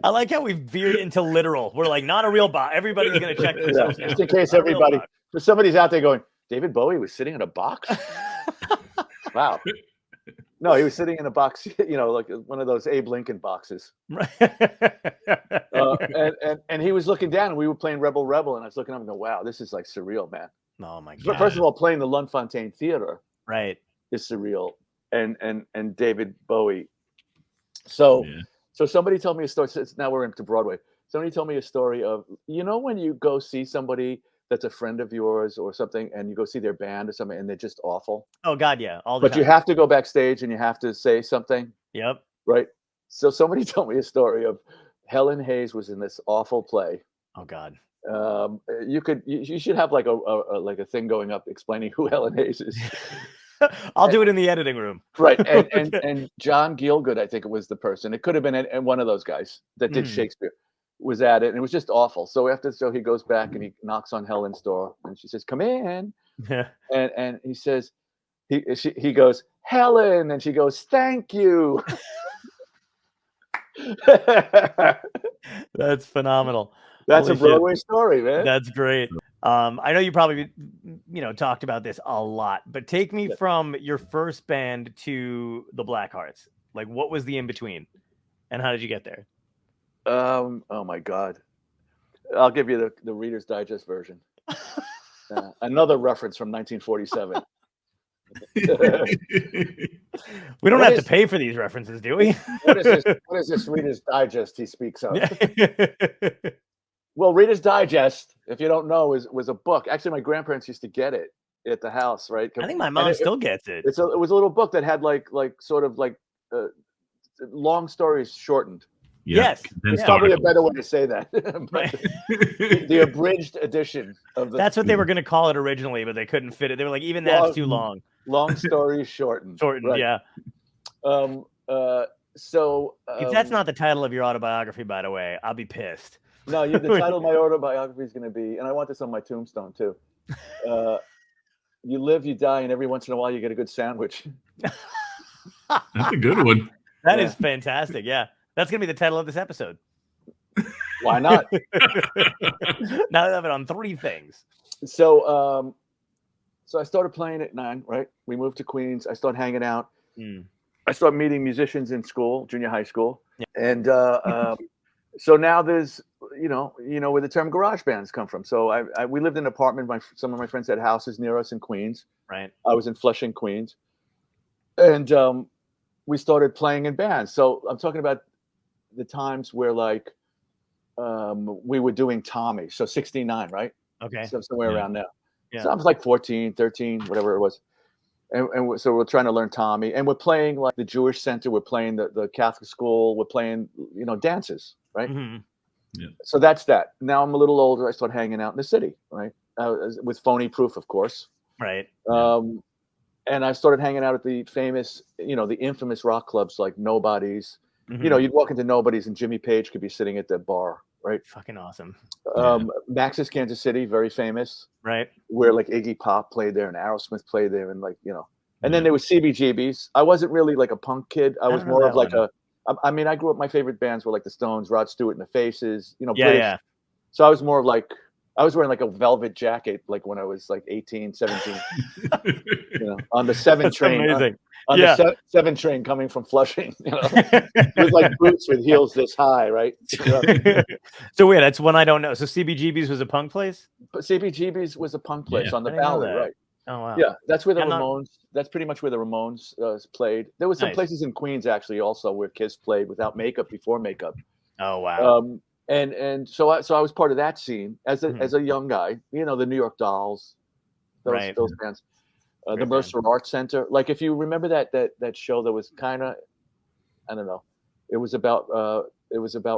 I like how we veered into literal. We're like, not a real box. Everybody's going to check this out. Just in case somebody's out there going, David Bowie was sitting in a box? Wow. No, he was sitting in a box, like one of those Abe Lincoln boxes. And he was looking down, and we were playing Rebel Rebel, and I was looking up and go, wow, this is like surreal, man. Oh my God. First of all, playing the Luntfontein Theater is surreal. And David Bowie. So somebody told me a story. Now we're into Broadway. Somebody told me a story of, when you go see somebody that's a friend of yours or something, and you go see their band or something, and they're just awful. Oh God, yeah, all the time. But you have to go backstage and you have to say something. Yep. Right. So somebody told me a story of Helen Hayes was in this awful play. Oh God. You should have like a thing going up explaining who Helen Hayes is. I'll do it in the editing room. Right. And John Gielgud, I think it was the person. It could have been one of those guys that did Shakespeare. Was at it, and it was just awful. So after the show, he goes back and he knocks on Helen's door, and she says, "Come in." And he says, he goes, "Helen," and she goes, "Thank you." That's phenomenal. That's a Broadway story, man. That's great. I know you probably talked about this a lot, but take me from your first band to the Blackhearts. Like, what was the in between, and how did you get there? Oh my God. I'll give you the Reader's Digest version. Another reference from 1947. We don't have to pay for these references, do we? What is this Reader's Digest he speaks of? Well, Reader's Digest, if you don't know, was a book. Actually, my grandparents used to get it at the house, right? I think my mom still gets it. It was a little book that had like sort of like long stories shortened. Yes, it's probably a better way to say that. the abridged edition of the. That's what they were going to call it originally, but they couldn't fit it. They were like, even that's too long. Long stories shortened. Shortened, yeah. So if that's not the title of your autobiography, by the way, I'll be pissed. No, the title of my autobiography is going to be, and I want this on my tombstone too. You live, you die, and every once in a while you get a good sandwich. That's a good one. That is fantastic. Yeah. That's going to be the title of this episode. Why not? Now I have it on 3 things. So I started playing at 9, right? We moved to Queens. I started hanging out. I started meeting musicians in school, junior high school. Yeah. And so now there's, where the term garage bands come from. So we lived in an apartment. Some of my friends had houses near us in Queens. Right. I was in Flushing, Queens. And we started playing in bands. So I'm talking about the times where like we were doing Tommy. So 69, right? Okay. So somewhere Yeah. around there. Yeah. So I was like 14, 13, whatever it was. So we're trying to learn Tommy, and we're playing like the Jewish Center. We're playing the Catholic school. We're playing, dances, right? Hmm. So that's that. Now I'm a little older. I start hanging out in the city, right? With Phony Proof, of course. Right. And I started hanging out at the famous, the infamous rock clubs like Nobody's. Mhm. You'd walk into Nobody's and Jimmy Page could be sitting at the bar, right? Fucking awesome. Max's Kansas City, very famous, Right. where like Iggy Pop played there and Aerosmith played there, and and then there was CBGB's. I wasn't really like a punk kid. I was don't know more of that like one. I mean, I grew up. My favorite bands were like the Stones, Rod Stewart and the Faces. Yeah, British. yeah. So I was more of like I was wearing like a velvet jacket like when I was like 18, 17. On the 7 That's train. amazing. On Yeah. the 7 train coming from Flushing, with like boots with heels this high, right? So wait, that's one I don't know. So CBGB's was a punk place? But CBGB's was a punk place Yeah. on the I didn't know Valley, that. right? Oh wow. Yeah, that's where the I'm not- Ramones. That's pretty much where the Ramones played. There was some Nice. places in Queens actually also where Kiss played without makeup, before makeup. Oh wow. And so I was part of that scene as a Mhm. as a young guy. The New York Dolls, Right. those bands. The Great Mercer Arts Center. Like if you remember that show that was kind of, I don't know, it was about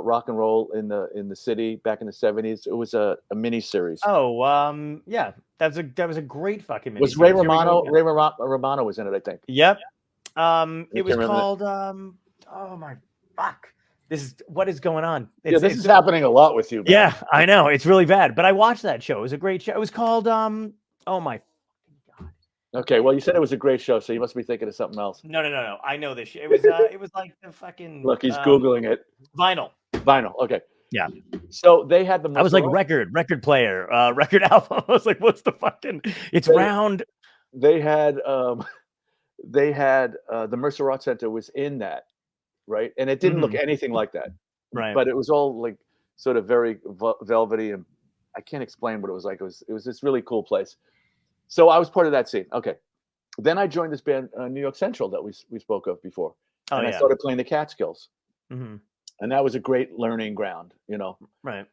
rock and roll in the city back in the 70s. It was a mini series. Oh, yeah. That was a great fucking mini. Was Ray Romano? Ray Romano was in it, I think. Yep. It can't was remember called oh my fuck. What is going on? This is happening a lot with you, man. Yeah, I know. It's really bad. But I watched that show. It was a great show. It was called oh my god. Okay, well, you said it was a great show, so you must be thinking of something else. No. I know this shit. It was like the fucking Look, he's Googling it. Vinyl. Okay. Yeah. So they had the I was like record player, record album. I was like, what's the fucking it's round. They had the Mercer Arts Center was in that, right? And it didn't look anything like that. Right. But it was all like sort of very velvety, and I can't explain what it was like. It was this really cool place. So I was part of that scene. Okay. Then I joined this band, New York Central, that we spoke of before. Oh, and yeah. I started playing the Catskills. Mhm. And that was a great learning ground, Right.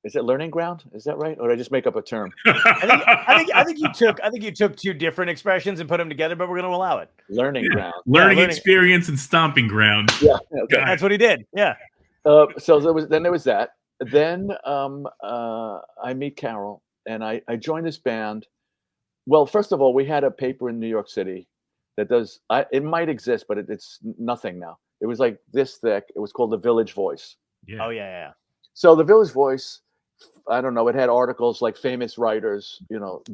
Is it learning ground? Is that right? Or did I just make up a term? I think you took two different expressions and put them together, but we're going to allow it. Learning ground. Learning experience and stomping ground. Yeah. Okay. That's what he did. Yeah. So there was that. Then I meet Carol, and I joined this band. Well, first of all, we had a paper in New York City that does. It might exist, but it's nothing now. It was like this thick. It was called the Village Voice. Yeah. Oh yeah. So the Village Voice, I don't know. It had articles like famous writers,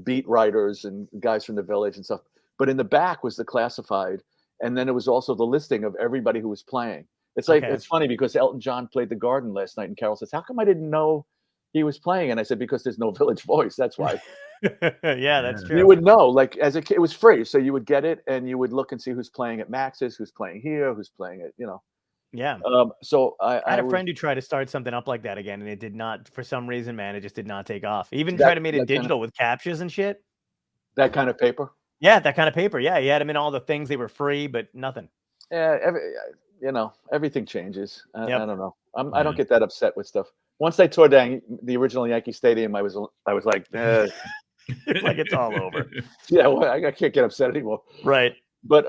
beat writers and guys from the Village and stuff. But in the back was the classified, and then it was also the listing of everybody who was playing. It's like It's funny because Elton John played the Garden last night, and Carol says, "How come I didn't know he was playing?" And I said, "Because there's no Village Voice. That's why." Yeah, that's true. You would know, like as a kid, it was free, so you would get it, and you would look and see who's playing at Max's, who's playing here, who's playing it, Yeah. So I had a friend who tried to start something up like that again, and it did not, for some reason, man, it just did not take off. He even tried to make it digital with captures and shit. That kind of paper. Yeah, that kind of paper. Yeah, he had them in all the things. They were free, but nothing. Yeah, everything changes. I don't know. I don't Yeah. get that upset with stuff. Once they tore down the original Yankee Stadium, I was like, It's like it's all over. yeah, well, I can't get upset anymore. Right. But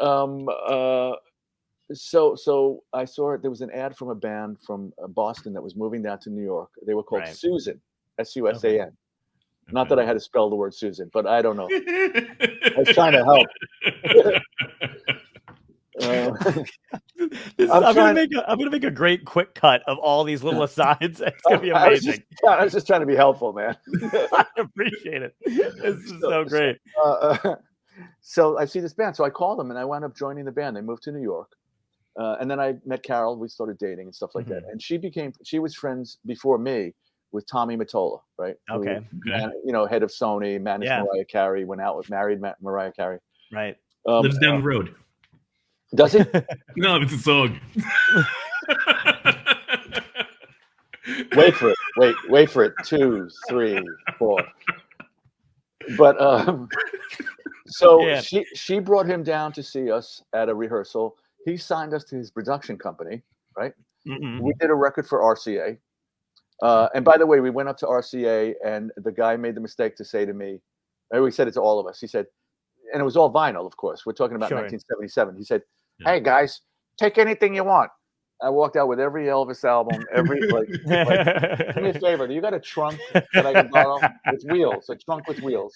so I saw there was an ad from a band from Boston that was moving down to New York. They were called Right. Susan, Susan. Not that I had to spell the word Susan, but I don't know. I was trying to help. I'm gonna make a great quick cut of all these little asides. It's gonna be amazing. I was just trying to be helpful, man. I appreciate it. This is so great. So I see this band. So I called them, and I wound up joining the band. They moved to New York. And then I met Carol. We started dating and stuff like that. And she was friends before me with Tommy Mottola, right? Okay. Who, head of Sony, managed Mariah Carey, married Mariah Carey. Right. Lives down the road. Does he? No, it's a song. Wait for it. Wait for it. 2, 3, 4. But so she brought him down to see us at a rehearsal. he signed us to his production company, right? Mhm. We did a record for RCA. And by the way, we went up to RCA, and the guy made the mistake to say to me, or he said it to all of us. He said, and it was all vinyl, of course. We're talking about Sure. 1977. He said, Yeah. "Hey guys, take anything you want." I walked out with every Elvis album, every like do me a favor. Do you got a trunk that I can borrow with wheels? A trunk with wheels.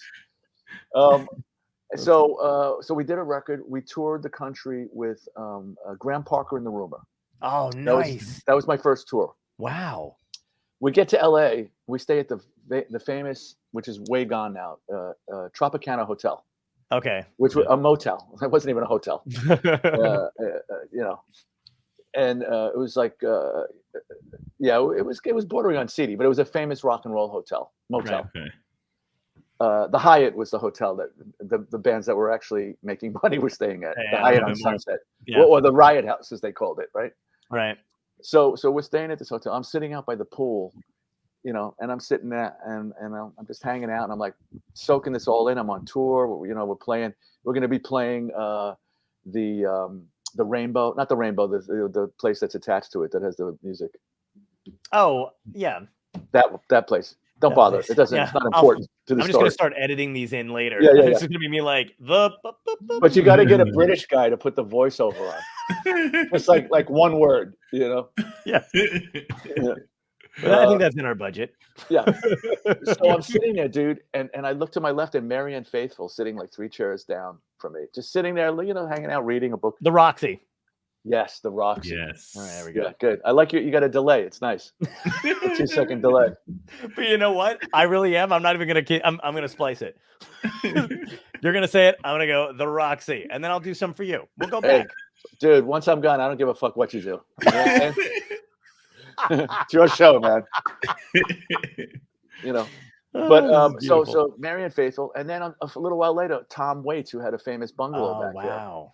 So we did a record. We toured the country with Graham Parker and the Rumor. Oh, That nice. was my first tour. Wow. We get to LA. We stay at the famous, which is way gone now, Tropicana Hotel, Okay. which was a motel. It wasn't even a hotel. Yeah. And it was like, it was bordering on seedy, but it was a famous rock and roll motel. Right, okay. The Hyatt was the hotel that the bands that were actually making money were staying at. The Hyatt on Sunset, or the Riot House, as they called it, right? Right. So we're staying at this hotel. I'm sitting out by the pool, and I'm sitting there and I'm just hanging out, and I'm like soaking this all in. I'm on tour. We're playing. We're going to be playing the Rainbow, not the Rainbow, the place that's attached to it that has the music. Oh, yeah. That place. Don't bother. It doesn't. Yeah. It's not important to the I'm just story. gonna start editing these in later. Yeah. It's gonna be me like the. But you got to get a British guy to put the voiceover on. It's like one word, Yeah. Yeah. Well, I think that's in our budget. Yeah. So I'm sitting there, dude, and I look to my left, and Marianne Faithfull sitting like 3 chairs down from me, just sitting there, hanging out, reading a book. The Roxy. Yes, the Roxy. Yes. All right, there we go. Yeah, good. I like you got a delay. It's nice. A 2-second delay. But you know what? I really am. I'm not even gonna. I'm gonna splice it. You're gonna say it. I'm gonna go the Roxy, and then I'll do some for you. We'll go back. Dude, once I'm gone, I don't give a fuck what you do. It's your show, man. But so Marianne Faithfull, and then a little while later, Tom Waits, who had a famous bungalow back there.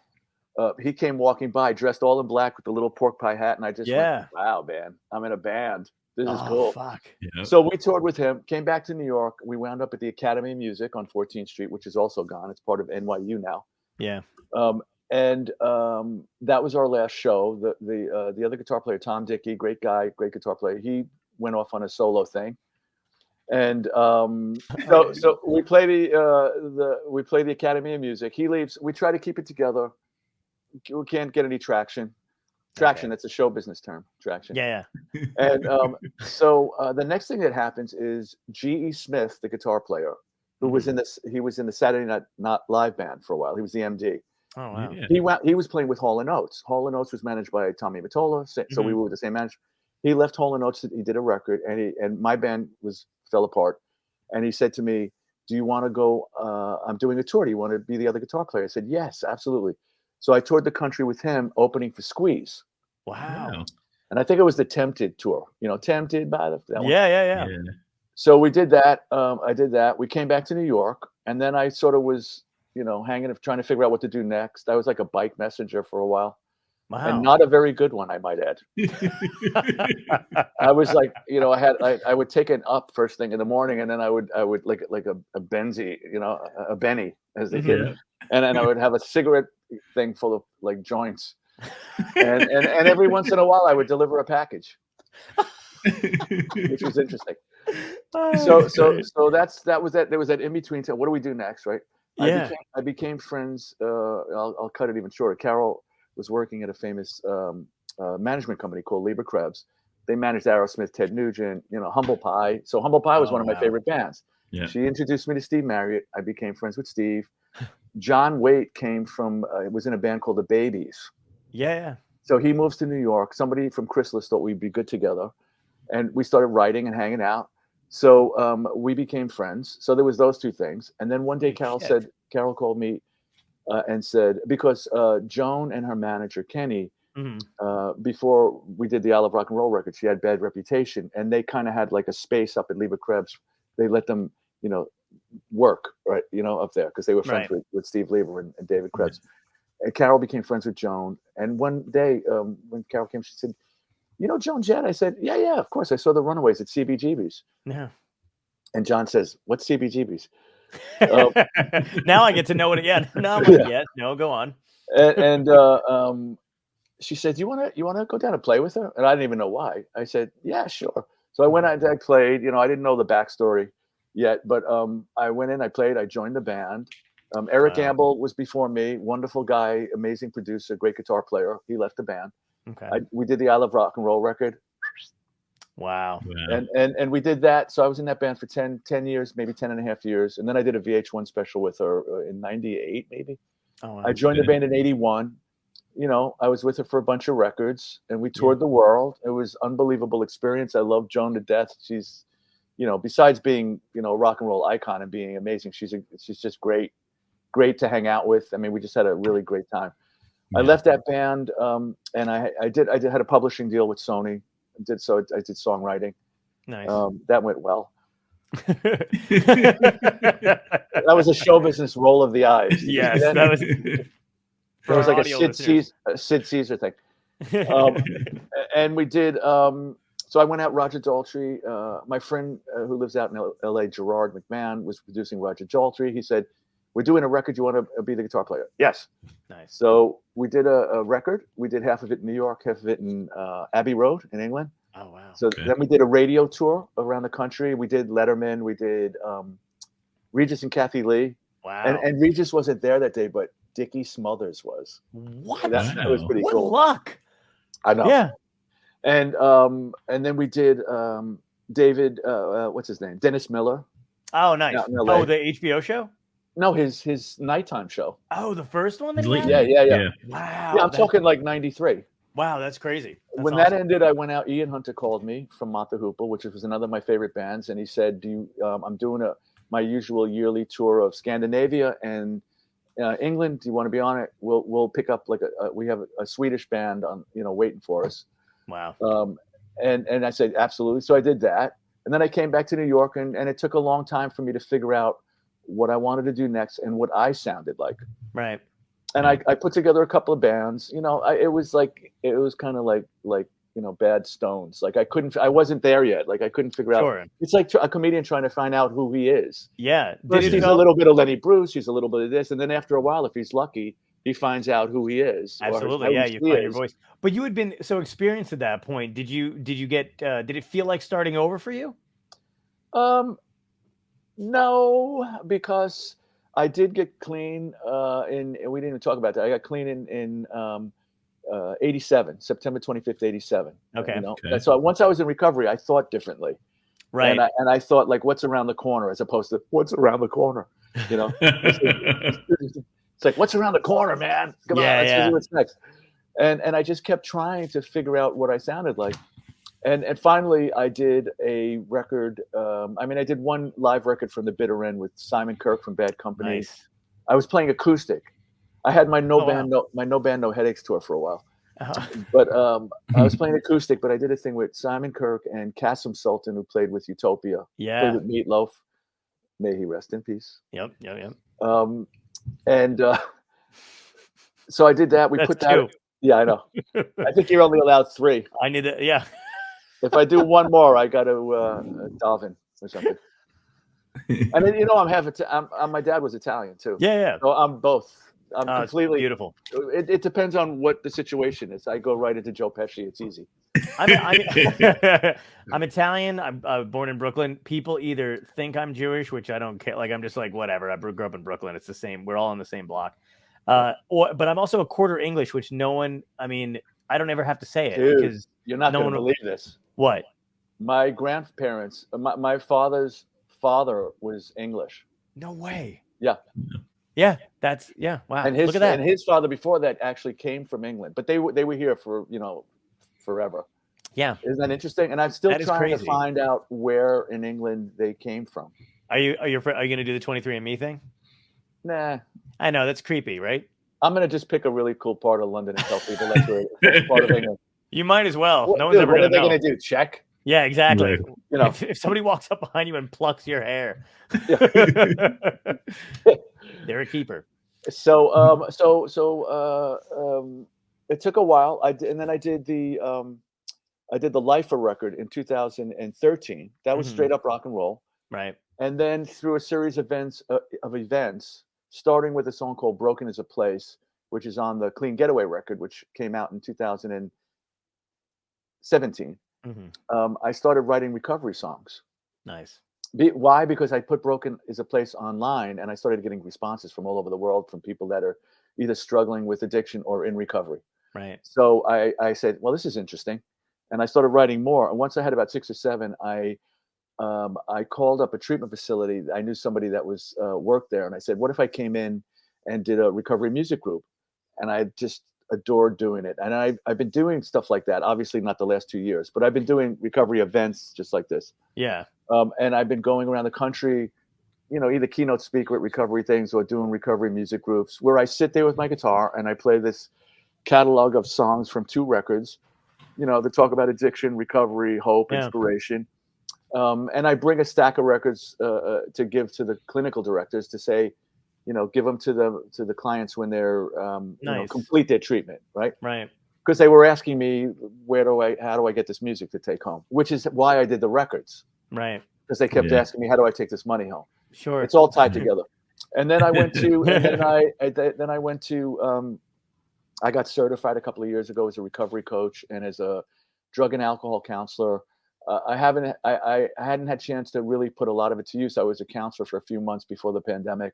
He came walking by, dressed all in black with the little pork pie hat, and I just went, "Wow, man, I'm in a band. This is cool." Fuck. Yep. So we toured with him, came back to New York. We wound up at the Academy of Music on 14th Street, which is also gone. It's part of NYU now. Yeah. And that was our last show. The other guitar player, Tom Dickey, great guy, great guitar player. He went off on a solo thing. And so we play the Academy of Music. He leaves. We try to keep it together. We can't get any traction. That's a show business term. Traction. Yeah. And so the next thing that happens is G.E. Smith, the guitar player, who was in the Saturday Night Live band for a while. He was the MD. Oh wow. Yeah. He was playing with Hall & Oates. Hall & Oates was managed by Tommy Mottola, so we were with the same manager. He left Hall & Oates. He did a record, and my band fell apart. And he said to me, "Do you want to go? I'm doing a tour. Do you want to be the other guitar player?" I said, "Yes, absolutely." So I toured the country with him, opening for Squeeze. Wow. And I think it was the Tempted tour. Tempted by that one. Yeah. So we did that. I did that. We came back to New York, and then I sort of was, hanging, trying to figure out what to do next. I was like a bike messenger for a while. Wow. And not a very good one, I might add. I was like, I would take an up first thing in the morning, and then I would like a Benzie, a Benny, as they kid, and then I would have a cigarette thing full of like joints, and every once in a while I would deliver a package, which was interesting. So that was that. There was that in between. What do we do next, right? Yeah. I became friends. I'll cut it even shorter. Carol was working at a famous management company called Lieber Krebs. They managed Aerosmith, Ted Nugent, Humble Pie. So Humble Pie was one of my favorite bands. Yeah. She introduced me to Steve Marriott. I became friends with Steve. John Waite came from, was in a band called the Babies. Yeah. So he moves to New York. Somebody from Chrysalis thought we'd be good together. And we started writing and hanging out. So we became friends. So there was those two things. And then one day Carol called me and said, because Joan and her manager, Kenny, before we did the Olive Rock and Roll record, she had bad reputation. And they kind of had like a space up at Lieber Krebs. They let them, work, right, up there, because they were friends with Steve Lieber and David Krebs. And Carol became friends with Joan. And one day when Carol came, she said, Joan Jet? I said, yeah, of course. I saw the Runaways at CBGB's. Yeah. And John says, what's CBGB's? Now I get to know it again. No, I'm like, yes, no, go on. And she said, you want to go down and play with her? And I didn't even know why. I said, yeah, sure. So I went out and I played. I didn't know the backstory yet, but I went in, I played, I joined the band. Eric Wow. Gamble was before me, wonderful guy, amazing producer, great guitar player. He left the band. Okay. We did the I Love Rock and Roll record. Wow. Wow. And we did that. So I was in that band for 10 years, maybe 10 and a half years. And then I did a VH1 special with her in 98, maybe. Oh, wow. I joined the band in 81. I was with her for a bunch of records and we toured the world. It was unbelievable experience. I love Joan to death. She's, besides being, a rock and roll icon and being amazing, she's just great to hang out with. I mean, we just had a really great time. I left that band and I had a publishing deal with Sony. I did songwriting. Nice. That went well. That was a show business roll of the eyes. Yes, Then, that was. it was like a Sid Caesar thing. And we did. So I went out. Roger Daltrey, my friend who lives out in L.A., Gerard McMahon, was producing Roger Daltrey. He said, "We're doing a record. You want to be the guitar player?" Yes. Nice. So we did a record. We did half of it in New York, half of it in Abbey Road in England. Oh, wow. So then we did a radio tour around the country. We did Letterman. We did Regis and Kathy Lee. Wow. And Regis wasn't there that day, but Dickie Smothers was. What? That was pretty What cool. luck. I know. Yeah. And then we did David, what's his name? Dennis Miller. Oh, nice. Out in LA. Oh, the HBO show? No, his nighthime show. Oh, the first one that he Late had? Yeah. Wow. Yeah, I'm talking like 93. Wow, that's crazy. That's When awesome. that ended, I went out. Ian Hunter called me from Mott the Hoople, which was another of my favorite bands, and he said, I'm doing my usual yearly tour of Scandinavia and England. Do you want to be on it? We'll pick up we have a Swedish band on waiting for us. Wow. And I said absolutely. So I did that, and then I came back to New York, and it took a long time for me to figure out what I wanted to do next and what I sounded like. Right. And I put together a couple of bands. It was kind of like Bad Stones. Like I wasn't there yet. Like I couldn't figure out. It's like a comedian trying to find out who he is. Yeah. First, he's a little bit of Lenny Bruce. He's a little bit of this, and then after a while, if he's lucky, he finds out who he is. Absolutely. Yeah, you find your voice. But you had been so experienced at that point. Did it feel like starting over for you? No, because I did get clean and we didn't even talk about that. I got clean in 87, September 25th, 87. Okay. And so once I was in recovery, I thought differently. Right. And I thought like, what's around the corner as opposed to what's around the corner, It's like, what's around the corner, man? Come on, let's see what's next. And I just kept trying to figure out what I sounded like. And finally, I did a record. I did one live record from the bitter end with Simon Kirke from Bad Company. Nice. I was playing acoustic. I had my No Band No Headaches tour for a while. But I was playing acoustic. But I did a thing with Simon Kirke and Kasim Sultan, who played with Utopia. Yeah. Played with Meatloaf. May he rest in peace. Yep. And so I did that. We put that. Two. Yeah, I know. I think you're only allowed 3. I need to. Yeah. If I do one more, I got to Dalvin or something. And then I'm half my dad was Italian too. Yeah. So I'm both. I'm completely beautiful. It depends on what the situation is. I go right into Joe Pesci. It's easy. I'm Italian. I'm born in Brooklyn. People either think I'm Jewish, which I don't care. Like I'm just like whatever. I grew up in Brooklyn. It's the same. We're all on the same block. But I'm also a quarter English, which no one. I mean, I don't ever have to say it. Dude, because you're not going to believe this. What? My grandparents, my father's father was English. No way. Yeah. Yeah, wow. And look at that. And his father before that actually came from England, but they were here for forever. Yeah. Isn't that interesting? And I'm still trying to find out where in England they came from. Are you going to do the 23andMe thing? Nah. I know that's creepy, right? I'm going to just pick a really cool part of London and tell people that's part of England. You might as well. No one's Dude, ever what going to know. What are they going to do? Check? Yeah, exactly. Right. If somebody walks up behind you and plucks your hair, they're a keeper. So it took a while. I did the Lifer record in 2013. That was straight up rock and roll. Right. And then through a series of events, starting with a song called "Broken Is a Place," which is on the Clean Getaway record, which came out in 2017. I started writing recovery songs. Nice. Why? Because I put Broken is a Place online, and I started getting responses from all over the world from people that are either struggling with addiction or in recovery. Right. So I said, well, this is interesting. And I started writing more. And once I had about 6 or 7, I called up a treatment facility. I knew somebody that was worked there. And I said, what if I came in and did a recovery music group? And I just adored doing it. And I've been doing stuff like that, obviously not the last 2 years, but I've been doing recovery events just like this. Yeah. And I've been going around the country, either keynote speaker at recovery things or doing recovery music groups where I sit there with my guitar and I play this catalog of songs from 2 records, that talk about addiction, recovery, hope, inspiration. And I bring a stack of records to give to the clinical directors to say, give them to the clients when they're complete their treatment, right? Right. Because they were asking me, how do I get this music to take home? Which is why I did the records. Right. Because they kept asking me, how do I take this money home? Sure. It's all tied together. And then I went to, I got certified a couple of years ago as a recovery coach and as a drug and alcohol counselor. I hadn't had a chance to really put a lot of it to use. I was a counselor for a few months before the pandemic.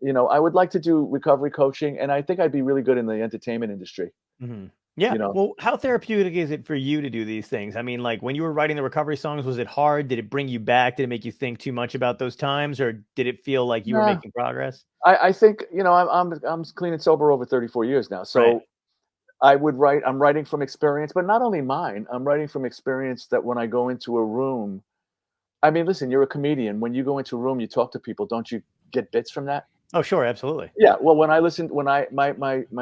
I would like to do recovery coaching, and I think I'd be really good in the entertainment industry. Yeah. Well, how therapeutic is it for you to do these things? I mean, like when you were writing the recovery songs, was it hard? Did it bring you back? Did it make you think too much about those times, or did it feel like you were making progress? I think, I'm clean and sober over 34 years now. So I would write, I'm writing from experience, but not only mine, I'm writing from experience that when I go into a room, I mean, listen, you're a comedian. When you go into a room, you talk to people, don't you get bits from that? Oh, sure. Absolutely. Yeah. Well, when my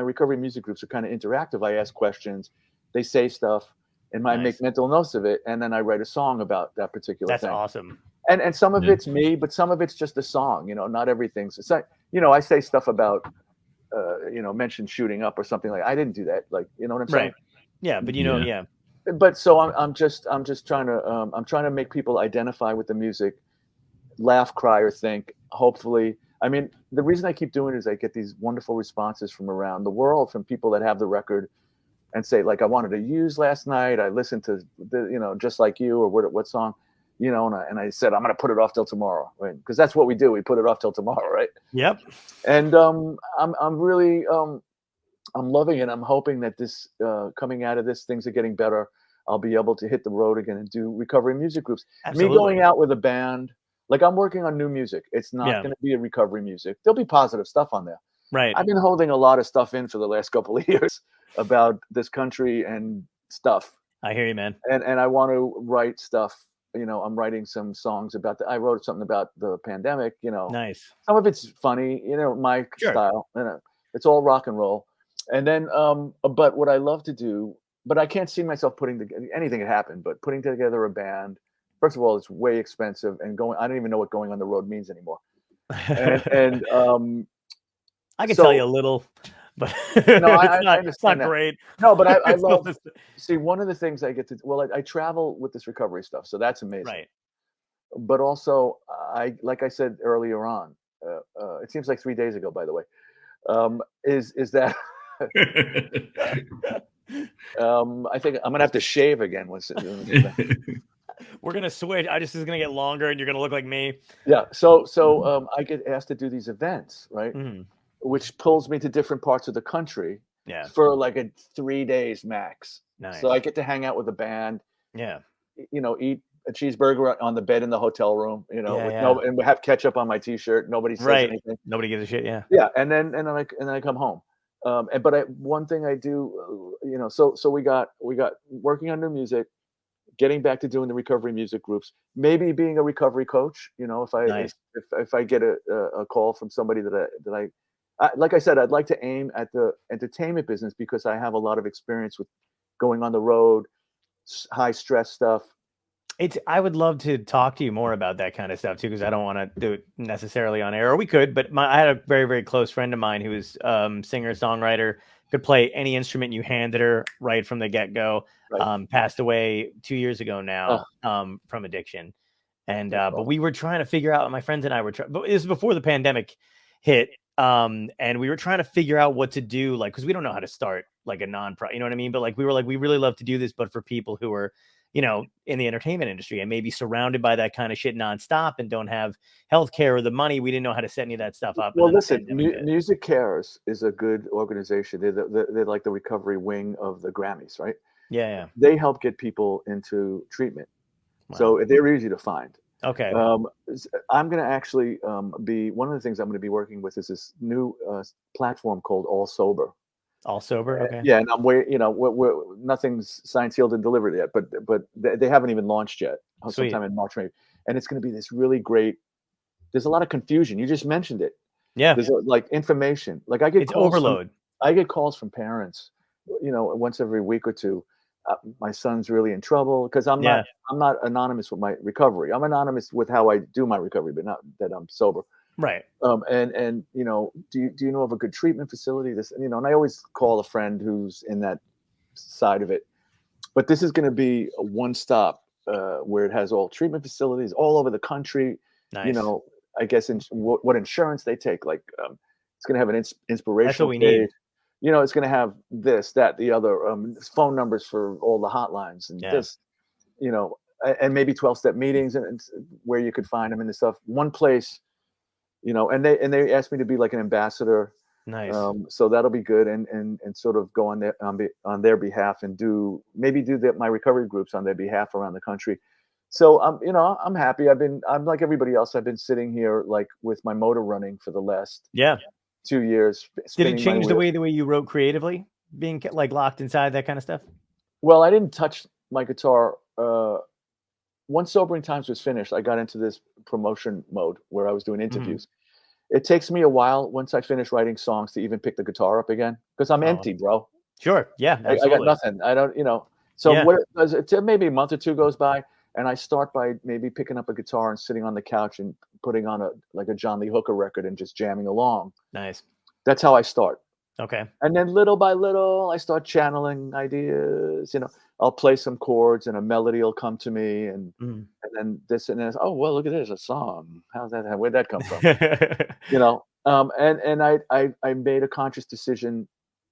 recovery music groups are kind of interactive, I ask questions, they say stuff, and I make mental notes of it. And then I write a song about that particular thing. That's awesome. And some of it's me, but some of it's just a song, not everything's, it's like, I say stuff about, mention shooting up or something like, I didn't do that. Like, you know what I'm saying? Right. Yeah. But But so I'm just trying to make people identify with the music, laugh, cry, or think, hopefully. I mean, the reason I keep doing it is I get these wonderful responses from around the world from people that have the record and say, like, I wanted to use last night. I listened to Just Like You, or what song, and I said, I'm going to put it off till tomorrow. Right. Because that's what we do. We put it off till tomorrow. Right. Yep. And I'm really, I'm loving it. I'm hoping that this, coming out of this, things are getting better. I'll be able to hit the road again and do recovery music groups. Absolutely. Me going out with a band, like I'm working on new music. It's not going to be a recovery music. There'll be positive stuff on there. Right. I've been holding a lot of stuff in for the last couple of years about this country and stuff. I hear you, man. And I want to write stuff. I'm writing some songs about I wrote something about the pandemic. Nice. Some of it's funny. My style. It's all rock and roll. And then, but what I love to do, but I can't see myself putting together anything that happened. But putting together a band. First of all, it's way expensive, and I don't even know what going on the road means anymore. And I can tell you a little, but no, it's not great. No, but I love. See, one of the things I get to, I travel with this recovery stuff, so that's amazing. Right. But also, like I said earlier on, it seems like 3 days ago, by the way, is that I think I'm gonna have to shave again once. We're gonna switch. This is gonna get longer, and you're gonna look like me. Yeah. So I get asked to do these events, right? Which pulls me to different parts of the country. Yeah. For like 3 days max. Nice. So I get to hang out with a band. Yeah. Eat a cheeseburger on the bed in the hotel room. Yeah. And we have ketchup on my T-shirt. Nobody says anything. Nobody gives a shit. Yeah. Yeah. And then I come home. But one thing I do, so we got working on new music, getting back to doing the recovery music groups, maybe being a recovery coach. If I get a call from somebody that I like I said, I'd like to aim at the entertainment business because I have a lot of experience with going on the road, high stress stuff. I would love to talk to you more about that kind of stuff too, because I don't want to do it necessarily on air, or we could, but I had a very, very close friend of mine who was singer, songwriter, could play any instrument you handed her right from the get-go. Right. Passed away 2 years ago now from addiction. And but we were trying to figure out, my friends and I were trying, but this was before the pandemic hit. And we were trying to figure out what to do, like, because we don't know how to start like a non-profit, you know what I mean? But like we were like, we really love to do this, but for people who are, you know, in the entertainment industry and maybe surrounded by that kind of shit nonstop and don't have healthcare or the money, we didn't know how to set any of that stuff up. Well, listen, Music Cares is a good organization. They're like the recovery wing of the Grammys, right? Yeah. They help get people into treatment. Wow. So they're easy to find. Okay. I'm going to actually be, one of the things I'm going to be working with is this new platform called All Sober. All Sober. Okay. Yeah, and I'm you know, nothing's signed, sealed, and delivered yet, but they haven't even launched yet. Sometime in March, maybe. And it's going to be this really great. There's a lot of confusion. You just mentioned it. Yeah. There's like information. Like I get it's overload. I get calls from parents, you know, once every week or two. My son's really in trouble because I'm not anonymous with my recovery. I'm anonymous with how I do my recovery, but not that I'm sober. Right. And you know, do you know of a good treatment facility? This, you know, and I always call a friend who's in that side of it. But this is going to be a one-stop where it has all treatment facilities all over the country. Nice. You know, I guess what insurance they take. Like it's going to have an inspirational. That's what we need. You know, it's going to have this, that, the other, phone numbers for all the hotlines and this, you know, and maybe 12-step meetings and where you could find them and stuff. One place, you know, and they asked me to be like an ambassador. Nice. So that'll be good and sort of go on their behalf and do my recovery groups on their behalf around the country. So you know, I'm happy. I'm like everybody else. I've been sitting here like with my motor running for the last 2 years. Did it change the way you wrote creatively, being like locked inside that kind of stuff? Well, I didn't touch my guitar. Once Sobering Times was finished, I got into this promotion mode where I was doing interviews. It takes me a while once I finish writing songs to even pick the guitar up again because I'm empty, bro. Sure. Yeah. I got nothing. I don't, you know. So maybe a month or two goes by and I start by maybe picking up a guitar and sitting on the couch and putting on a John Lee Hooker record and just jamming along. Nice. That's how I start. Okay. And then little by little, I start channeling ideas. You know, I'll play some chords and a melody will come to me, and then this and this. Oh well, look at this, a song. How's that? Where'd that come from? You know. And I made a conscious decision,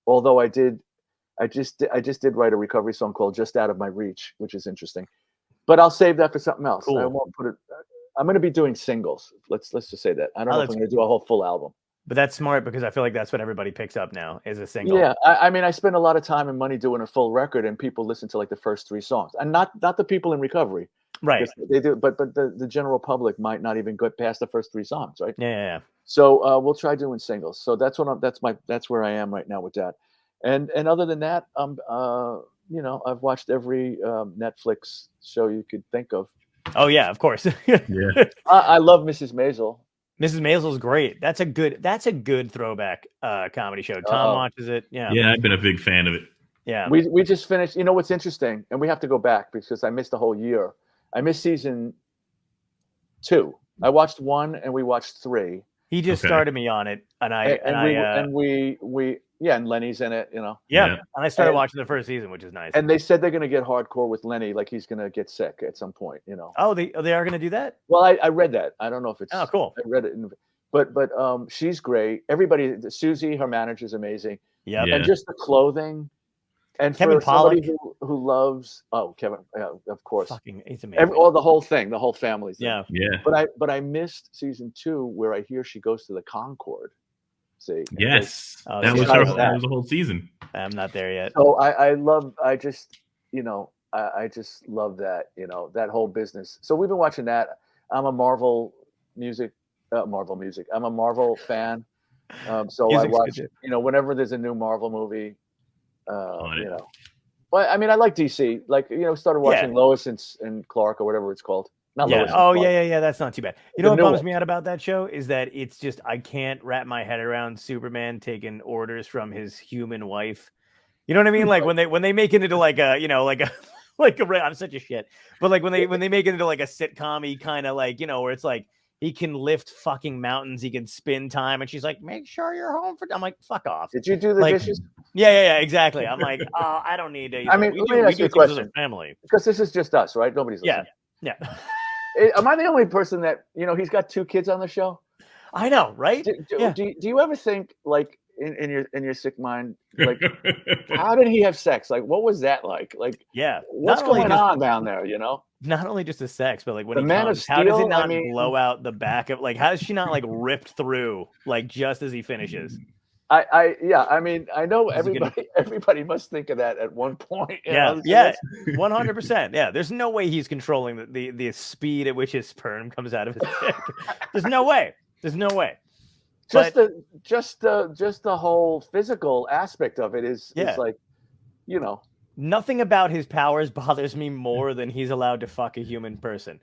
although I just did write a recovery song called "Just Out of My Reach," which is interesting. But I'll save that for something else. Cool. I won't put it. I'm going to be doing singles. Let's just say that. I don't know if I'm going to do a whole full album. But that's smart because I feel like that's what everybody picks up now is a single. Yeah, I mean, I spend a lot of time and money doing a full record, and people listen to like the first 3 songs, and not the people in recovery, right? They do, but the general public might not even get past the first 3 songs, right? Yeah. So we'll try doing singles. So that's where I am right now with that, and other than that, you know, I've watched every Netflix show you could think of. Oh yeah, of course. Yeah, I love Mrs. Maisel. Mrs. Maisel's great. That's a good throwback comedy show. Tom watches it. Yeah, I've been a big fan of it. Yeah. We just finished. You know what's interesting? And we have to go back because I missed a whole year. I missed season 2. I watched 1 and we watched 3. He just started me on it, and Lenny's in it, you know. Yeah. And I started watching the first season, which is nice. And they said they're going to get hardcore with Lenny, like he's going to get sick at some point, you know. Oh, they are going to do that? Well, I read that. I don't know if it's. Oh, cool. I read it, but she's great. Everybody, Susie, her manager's amazing. Yeah. And just the clothing, and Kevin for somebody Pollak. who loves Kevin, of course. Fucking, it's amazing. The whole thing, the whole family's there. Yeah. But I missed season 2 where I hear she goes to the Concorde. See? Yes. Oh, that was the whole season. I'm not there yet. So I just love that, you know, that whole business. So we've been watching that. I'm a Marvel music. I'm a Marvel fan. So Music's I watch good. it, you know, whenever there's a new Marvel movie, you know. But I mean, I like DC. Like, you know, started watching Lois and Clark or whatever it's called. Not Lois. Oh, yeah. That's not too bad. You know what bums me out about that show is that it's just I can't wrap my head around Superman taking orders from his human wife. You know what I mean? Like when they make it into like a, you know, like a I'm such a shit. But like when they make it into like a sitcom-y kind of like, you know, where it's like he can lift fucking mountains, he can spin time, and she's like, make sure you're home for. I'm like, fuck off. Did you do the dishes? Yeah, exactly. I'm like, oh, I don't need to. I mean, let me ask you a question. Family, because this is just us, right? Nobody's listening. Yeah. Am I the only person that, you know, he's got 2 kids on the show? I know, right? Yeah. Do you ever think, like, in your sick mind, like, how did he have sex? Like, what was that like? Like, Yeah. what's going on down there, you know? Not only just the sex, but like when The he Man of comes, how does it Steel, I not mean, blow out the back of like how is she not like ripped through like just as he finishes? yeah, I mean, I know Is he gonna everybody must think of that at one point, you Yeah, know? So yeah, that's 100%. Yeah, there's no way he's controlling the speed at which his sperm comes out of his dick. There's no way. There's no way. just But just the whole physical aspect of it is yeah, like, you know, nothing about his powers bothers me more than he's allowed to fuck a human person.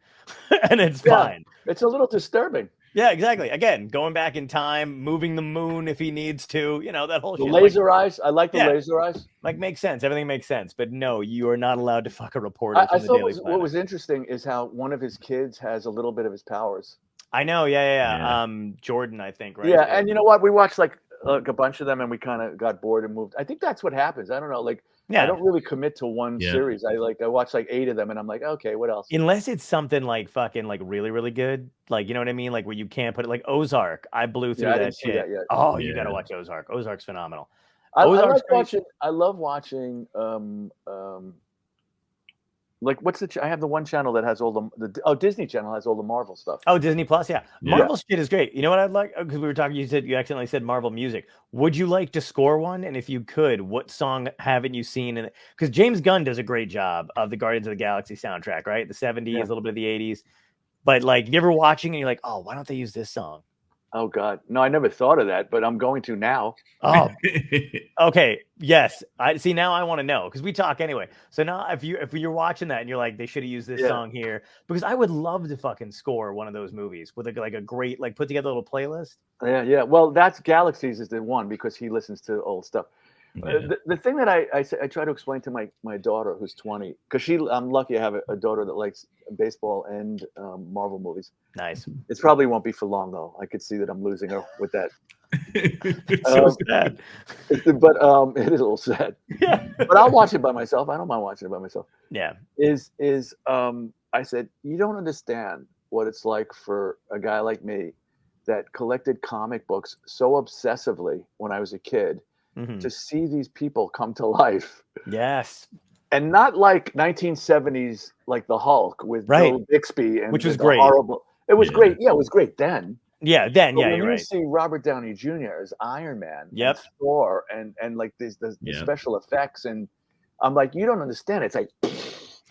And it's yeah, fine. it's a little disturbing. Yeah, exactly. Again, going back in time, moving the moon if he needs to, that whole The shit. laser eyes, I like the Yeah. laser eyes. Like makes sense. Everything makes sense. But no, you are not allowed to fuck a reporter I from the thought Daily what Planet. was interesting is how one of his kids has a little bit of his powers. I know. Yeah. Yeah. Jordan, I think, right? Yeah, and you know what? We watched like a bunch of them, and we kind of got bored and moved. I think that's what happens. I don't know. Like, I Yeah. don't really commit to one Yeah. series. I watched like 8 of them, and I'm like, okay, what else? Unless it's something like fucking like really, really good. Like, you know what I mean? Like where you can't put it like Ozark. I blew through I that didn't see shit. that yet. Oh, you gotta Yeah. watch Ozark. Ozark's phenomenal. I Ozark's like great. watching. I love watching. Like what's the? I have the one channel that has all the Disney Channel has all the Marvel stuff. Oh, Disney Plus, yeah. Yeah. Marvel shit is great. You know what I'd like? Because we were talking, you accidentally said Marvel music. Would you like to score one? And if you could, what song haven't you seen? Because James Gunn does a great job of the Guardians of the Galaxy soundtrack, right? The 70s, Yeah. a little bit of the 80s. But like, you're ever watching and you're like, oh, why don't they use this song? Oh God, no, I never thought of that, but I'm going to now. Oh, okay. Yes. I see. Now I want to know because we talk anyway. So now if you're watching that and you're like, they should have used this song here, because I would love to fucking score one of those movies with like a great, like put together a little playlist. Yeah. Well, that's Galaxies is the one because he listens to old stuff. Yeah. The thing that I try to explain to my daughter who's 20, because I'm lucky I have a daughter that likes baseball and Marvel movies. Nice. It probably won't be for long though. I could see that I'm losing her with that. So sad. But it is a little sad. Yeah. But I'll watch it by myself. I don't mind watching it by myself. Yeah. I said, you don't understand what it's like for a guy like me that collected comic books so obsessively when I was a kid to see these people come to life. Yes. And not like 1970s, like the Hulk with Joe Bixby, and which was the great. Horrible. It was Yeah. great. Yeah, it was great then. Yeah. Then But yeah, when you're you right. see Robert Downey Jr. as Iron Man, Yep. and Thor, and like the Yep. special effects, and I'm like, you don't understand. It's like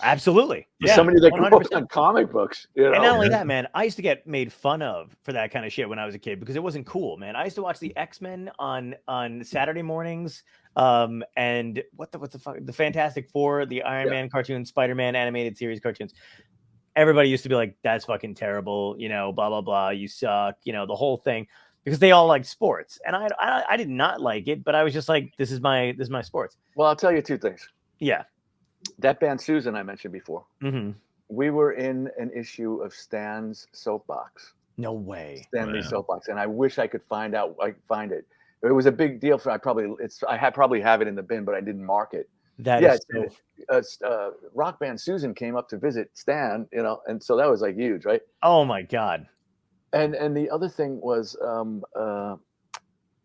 Absolutely. for Yeah. somebody that grew up 100%. on comic books, you know. And not only Yeah. that, man, I used to get made fun of for that kind of shit when I was a kid because it wasn't cool, man. I used to watch the X-Men on Saturday mornings, and what the fuck, the Fantastic Four, the Iron Man cartoon, Spider-Man animated series cartoons. Everybody used to be like, "That's fucking terrible," blah blah blah. You suck, the whole thing, because they all liked sports, and I did not like it, but I was just like, this is my sports. Well, I'll tell you two things. Yeah. That band Susan I mentioned before. Mm-hmm. We were in an issue of Stan's Soapbox. No way. Stanley's Wow. Soapbox, and I wish I could find it. It was a big deal for. I probably have it in the bin, but I didn't mark it. That Yeah, is rock band Susan came up to visit Stan, and so that was like huge, right? Oh my God. And the other thing was, what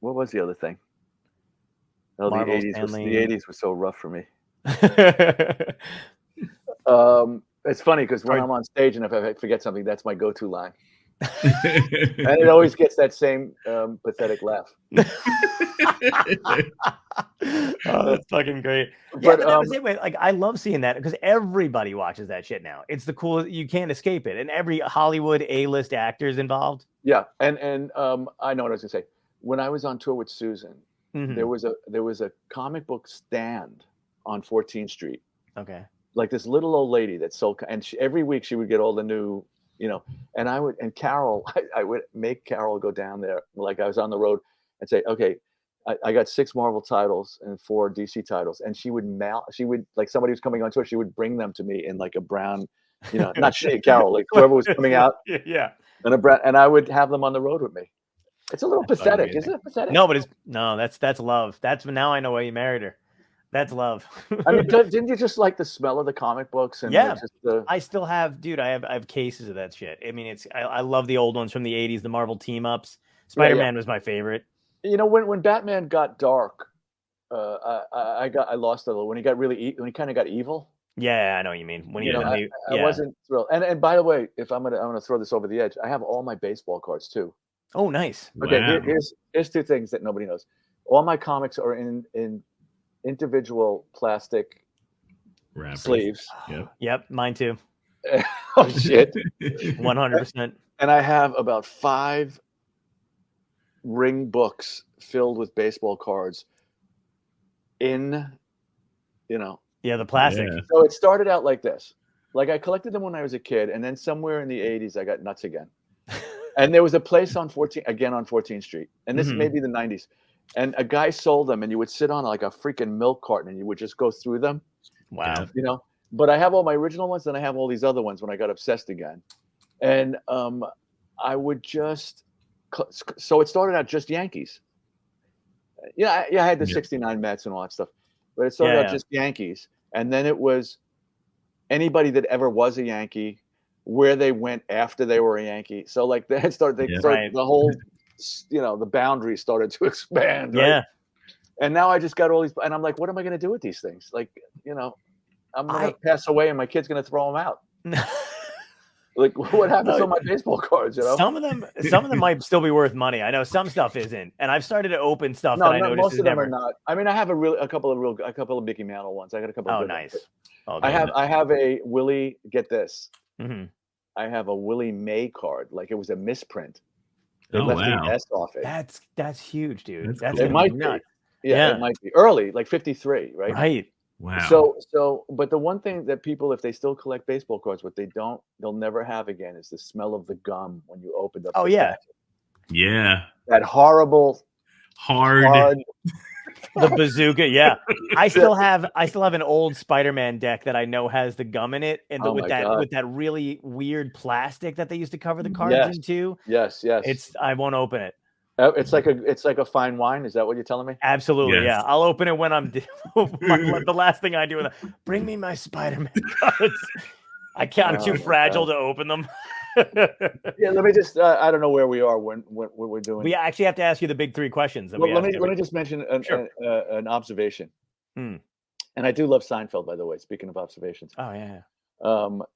was the other thing? Oh, Marvel, the Stanley. 80s was so rough for me. It's funny because when I'm on stage and if I forget something, that's my go-to line. And it always gets that same pathetic laugh. Oh, that's fucking great. But, Yeah, but that was it. Like, I love seeing that because everybody watches that shit now. It's the coolest. You can't escape it, and every Hollywood A-list actor is involved. Yeah, and I know what I was gonna say. When I was on tour with Susan, Mhm. there was a comic book stand on 14th Street. Okay. Like this little old lady that sold, and every week she would get all the new, and Carol, I would make Carol go down there. Like I was on the road and say, okay, I got 6 Marvel titles and 4 DC titles. And she would like somebody was coming on tour, she would bring them to me in like a brown, not she, Carol, like whoever was coming out Yeah. in a brown, and I would have them on the road with me. It's a little That's pathetic, amazing. isn't it pathetic? No, but that's love. Now I know why you married her. That's love. I mean, didn't you just like the smell of the comic books and Yeah. just the? I still have, dude. I have cases of that shit. I mean, I love the old ones from the '80s, the Marvel team ups. Spider-Man was my favorite. You know, when Batman got dark, I lost a little when he got really when he kind of got evil. Yeah, I know what you mean. When You know, I yeah. wasn't thrilled. And by the way, if I'm gonna throw this over the edge, I have all my baseball cards too. Oh, nice. Okay, Wow. here's two things that nobody knows. All my comics are in individual plastic Rappers. sleeves. Yep, mine too. Oh shit! 100%. And I have about 5 ring books filled with baseball cards. In, you know. Yeah, the plastic. Yeah. So it started out like this. Like I collected them when I was a kid, and then somewhere in the 80s, I got nuts again. And there was a place on 14th Street, and this may be the 90s. And a guy sold them, and you would sit on like a freaking milk carton, and you would just go through them. Wow. You know. But I have all my original ones, and I have all these other ones when I got obsessed again. And I would just. So it started out just Yankees. I had the '69 Mets and all that stuff, but it started out just Yankees, and then it was anybody that ever was a Yankee, where they went after they were a Yankee. So like they started the whole, the boundaries started to expand. Right? Yeah. And now I just got all these, and I'm like, what am I going to do with these things? Like, I'm going to pass away, and my kid's going to throw them out. Like, what happens to my baseball cards? Some of them might still be worth money. I know some stuff isn't, and I've started to open stuff that I noticed most of them are not. I mean, I have a couple of Mickey Mantle ones. I got a couple. Oh, of nice. I have a Willie. Get this. I have a Willie May card. Like it was a misprint. They left the S off it. That's huge, dude. That's it might be. Yeah, it might be early, like 53, right? Right. Wow. So, but the one thing that people, if they still collect baseball cards, what they'll never have again is the smell of the gum when you opened up. Oh yeah. Package. Yeah. That horrible, hard. The bazooka. Yeah. I still have an old Spider-Man deck that I know has the gum in it, and with that really weird plastic that they used to cover the cards into. Yes. I won't open it. It's like a fine wine. Is that what you're telling me? Absolutely, yeah. I'll open it when I'm the last thing I do. Bring me my Spider-Man cards. I'm too fragile to open them. Yeah, let me just. I don't know where we are when we're doing. We actually have to ask you the big 3 questions. Let me just mention an observation. And I do love Seinfeld, by the way. Speaking of observations. Oh yeah.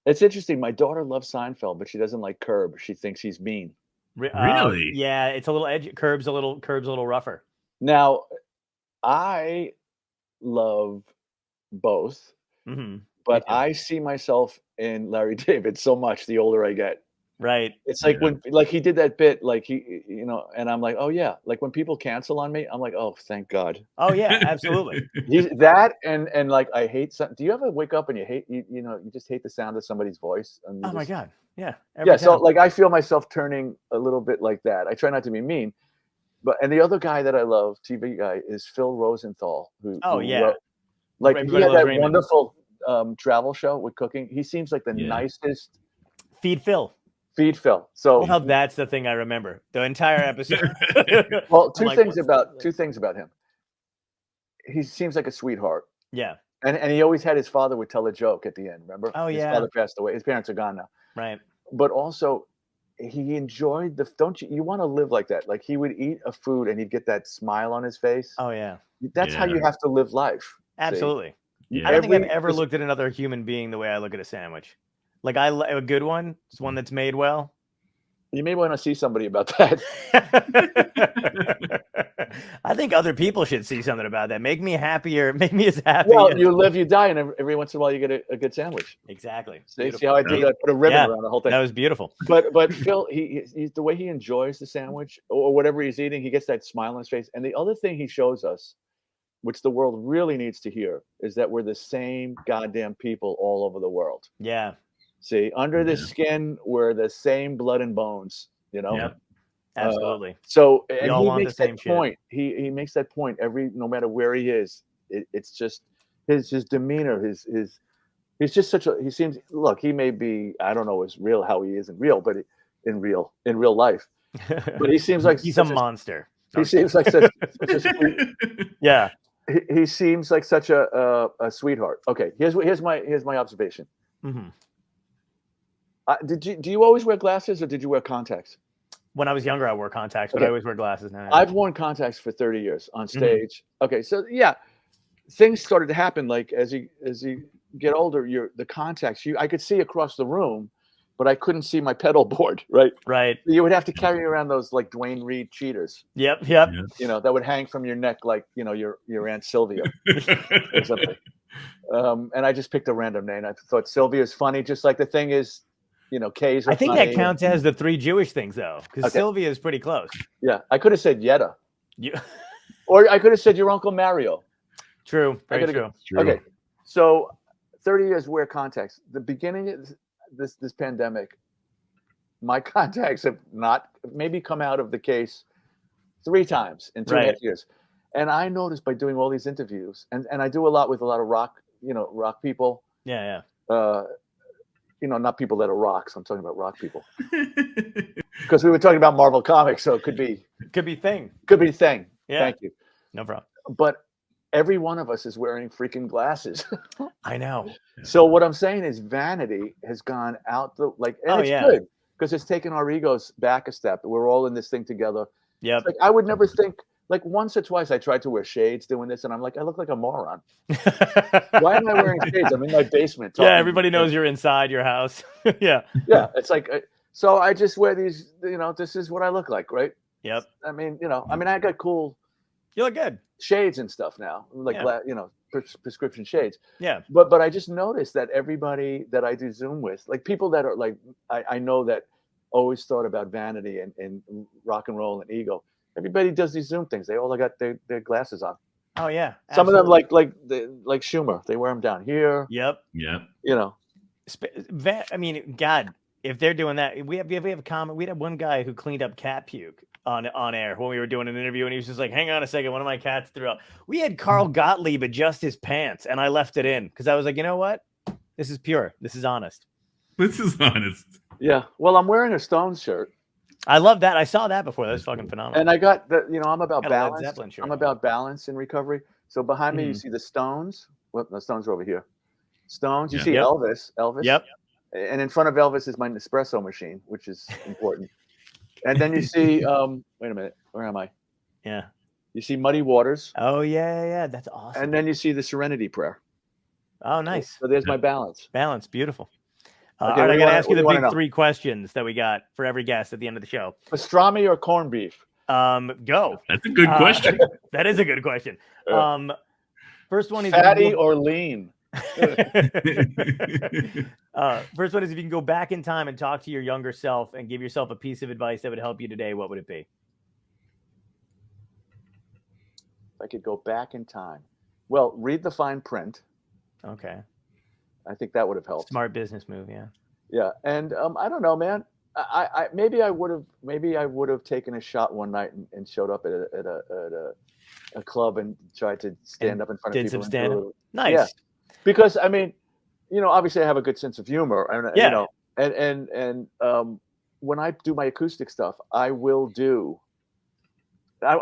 It's interesting. My daughter loves Seinfeld, but she doesn't like Curb. She thinks he's mean. Really? Yeah, it's a little edgy. Curb's a little rougher. Now, I love both, but I see myself in Larry David so much the older I get. Right. It's like when he did that bit, like and I'm like, oh yeah, like when people cancel on me, I'm like, oh thank God. Oh yeah, absolutely. That and like I hate some. Do you ever wake up and you hate you just hate the sound of somebody's voice? And my God. Yeah. Yeah. So like I feel myself turning a little bit like that. I try not to be mean, and the other guy that I love, TV guy, is Phil Rosenthal. He had that wonderful travel show with cooking. He seems like the nicest. Feed Phil. So that's the thing I remember. The entire episode. Well, two things about him. He seems like a sweetheart. Yeah. And he always had his father would tell a joke at the end, remember? Oh, his yeah. His father passed away. His parents are gone now. Right. But also, he enjoyed you want to live like that. Like he would eat a food and he'd get that smile on his face. Oh, yeah. That's how you have to live life. Absolutely. Yeah. I don't think I've ever looked at another human being the way I look at a sandwich. Like a good one is one that's made well. You may want to see somebody about that. I think other people should see something about that. Make me happier. Make me as happy. Well, you live, you die, and every once in a while you get a good sandwich. Exactly. See how I did that? Put a ribbon around the whole thing. That was beautiful. But Phil, he's the way he enjoys the sandwich or whatever he's eating, he gets that smile on his face. And the other thing he shows us, which the world really needs to hear, is that we're the same goddamn people all over the world. Yeah. See, under the skin, we're the same blood and bones, Yep. Absolutely. So we and all he want makes the same that point. He makes that point no matter where he is. It's just his demeanor, he's just he seems, look, he may be, I don't know how he is in real, but in real life. But he seems like he's a monster. He seems like such a sweet. Yeah. he seems like such a sweetheart. Okay, here's my observation. Mm-hmm. Do you always wear glasses or did you wear contacts? When I was younger, I wore contacts, but Okay. I always wear glasses now. I've worn contacts for 30 years on stage. Okay, so yeah, things started to happen. Like as you get older, the contacts I could see across the room, but I couldn't see my pedal board. Right. Right. You would have to carry around those like Dwayne Reed cheaters. Yep. Yeah. You know, that would hang from your neck like your Aunt Sylvia or something. And I just picked a random name. I thought Sylvia's funny, just like the thing is, K's are I think funny. that counts as the 3 Jewish things, though, because Sylvia is pretty close. Yeah, I could have said Yetta. You... Or I could have said your Uncle Mario. True. Very true. Okay, so 30 years wear contacts. The beginning of this pandemic, my contacts have not maybe come out of the case 3 times in 2.5 years. And I noticed by doing all these interviews, and I do a lot with a lot of rock people. Yeah. Not people that are rocks. I'm talking about rock people. Because we were talking about Marvel Comics, so it could be thing. Yeah. Thank you. No problem. But every one of us is wearing freaking glasses. I know. So what I'm saying is vanity has gone out it's good because it's taken our egos back a step. We're all in this thing together. Yep. Like I would never think, like once or twice I tried to wear shades doing this and I'm like, I look like a moron. Why am I wearing shades? I'm in my basement. Yeah, everybody knows you're inside your house. Yeah. Yeah, it's like, so I just wear these, this is what I look like, right? Yep. I mean, I got cool. You look good. Shades and stuff now, like prescription shades. Yeah. But I just noticed that everybody that I do Zoom with, like people that are like I know that always thought about vanity and rock and roll and ego. Everybody does these Zoom things. They all got their glasses on. Oh yeah. Some of them like Schumer, they wear them down here. Yep. I mean, God, if they're doing that, we have a comment. We had one guy who cleaned up cat puke on air when we were doing an interview, and he was just like, "Hang on a second, one of my cats threw up." We had Carl Gottlieb adjust his pants, and I left it in because I was like, you know what? This is pure. This is honest. This is honest. Yeah. Well, I'm wearing a Stones shirt. I love that. I saw that before. That's fucking phenomenal. And I got the, I'm about balance. Shirt I'm about balance in recovery. So behind me, you see the Stones. Well, the Stones are over here. Stones. You see Elvis. Yep. And in front of Elvis is my Nespresso machine, which is important. And then you see, wait a minute, where am I? Yeah. You see Muddy Waters. Oh yeah, that's awesome. And then you see the Serenity Prayer. Oh, nice. So there's my balance. Balance, beautiful. Okay, all right, I'm going to ask you the big 3 questions that we got for every guest at the end of the show. Pastrami or corned beef? Go. That's a good question. That is a good question. First one is fatty or lean? First one is if you can go back in time and talk to your younger self and give yourself a piece of advice that would help you today, what would it be? If I could go back in time. Well, read the fine print. Okay. I think that would have helped. Smart business move, yeah. Yeah, and I don't know, man. I maybe I would have taken a shot one night and showed up at a club and tried to stand up in front of people. Did some stand up. Nice. Yeah. Because I mean, obviously I have a good sense of humor, and and when I do my acoustic stuff, I will do. I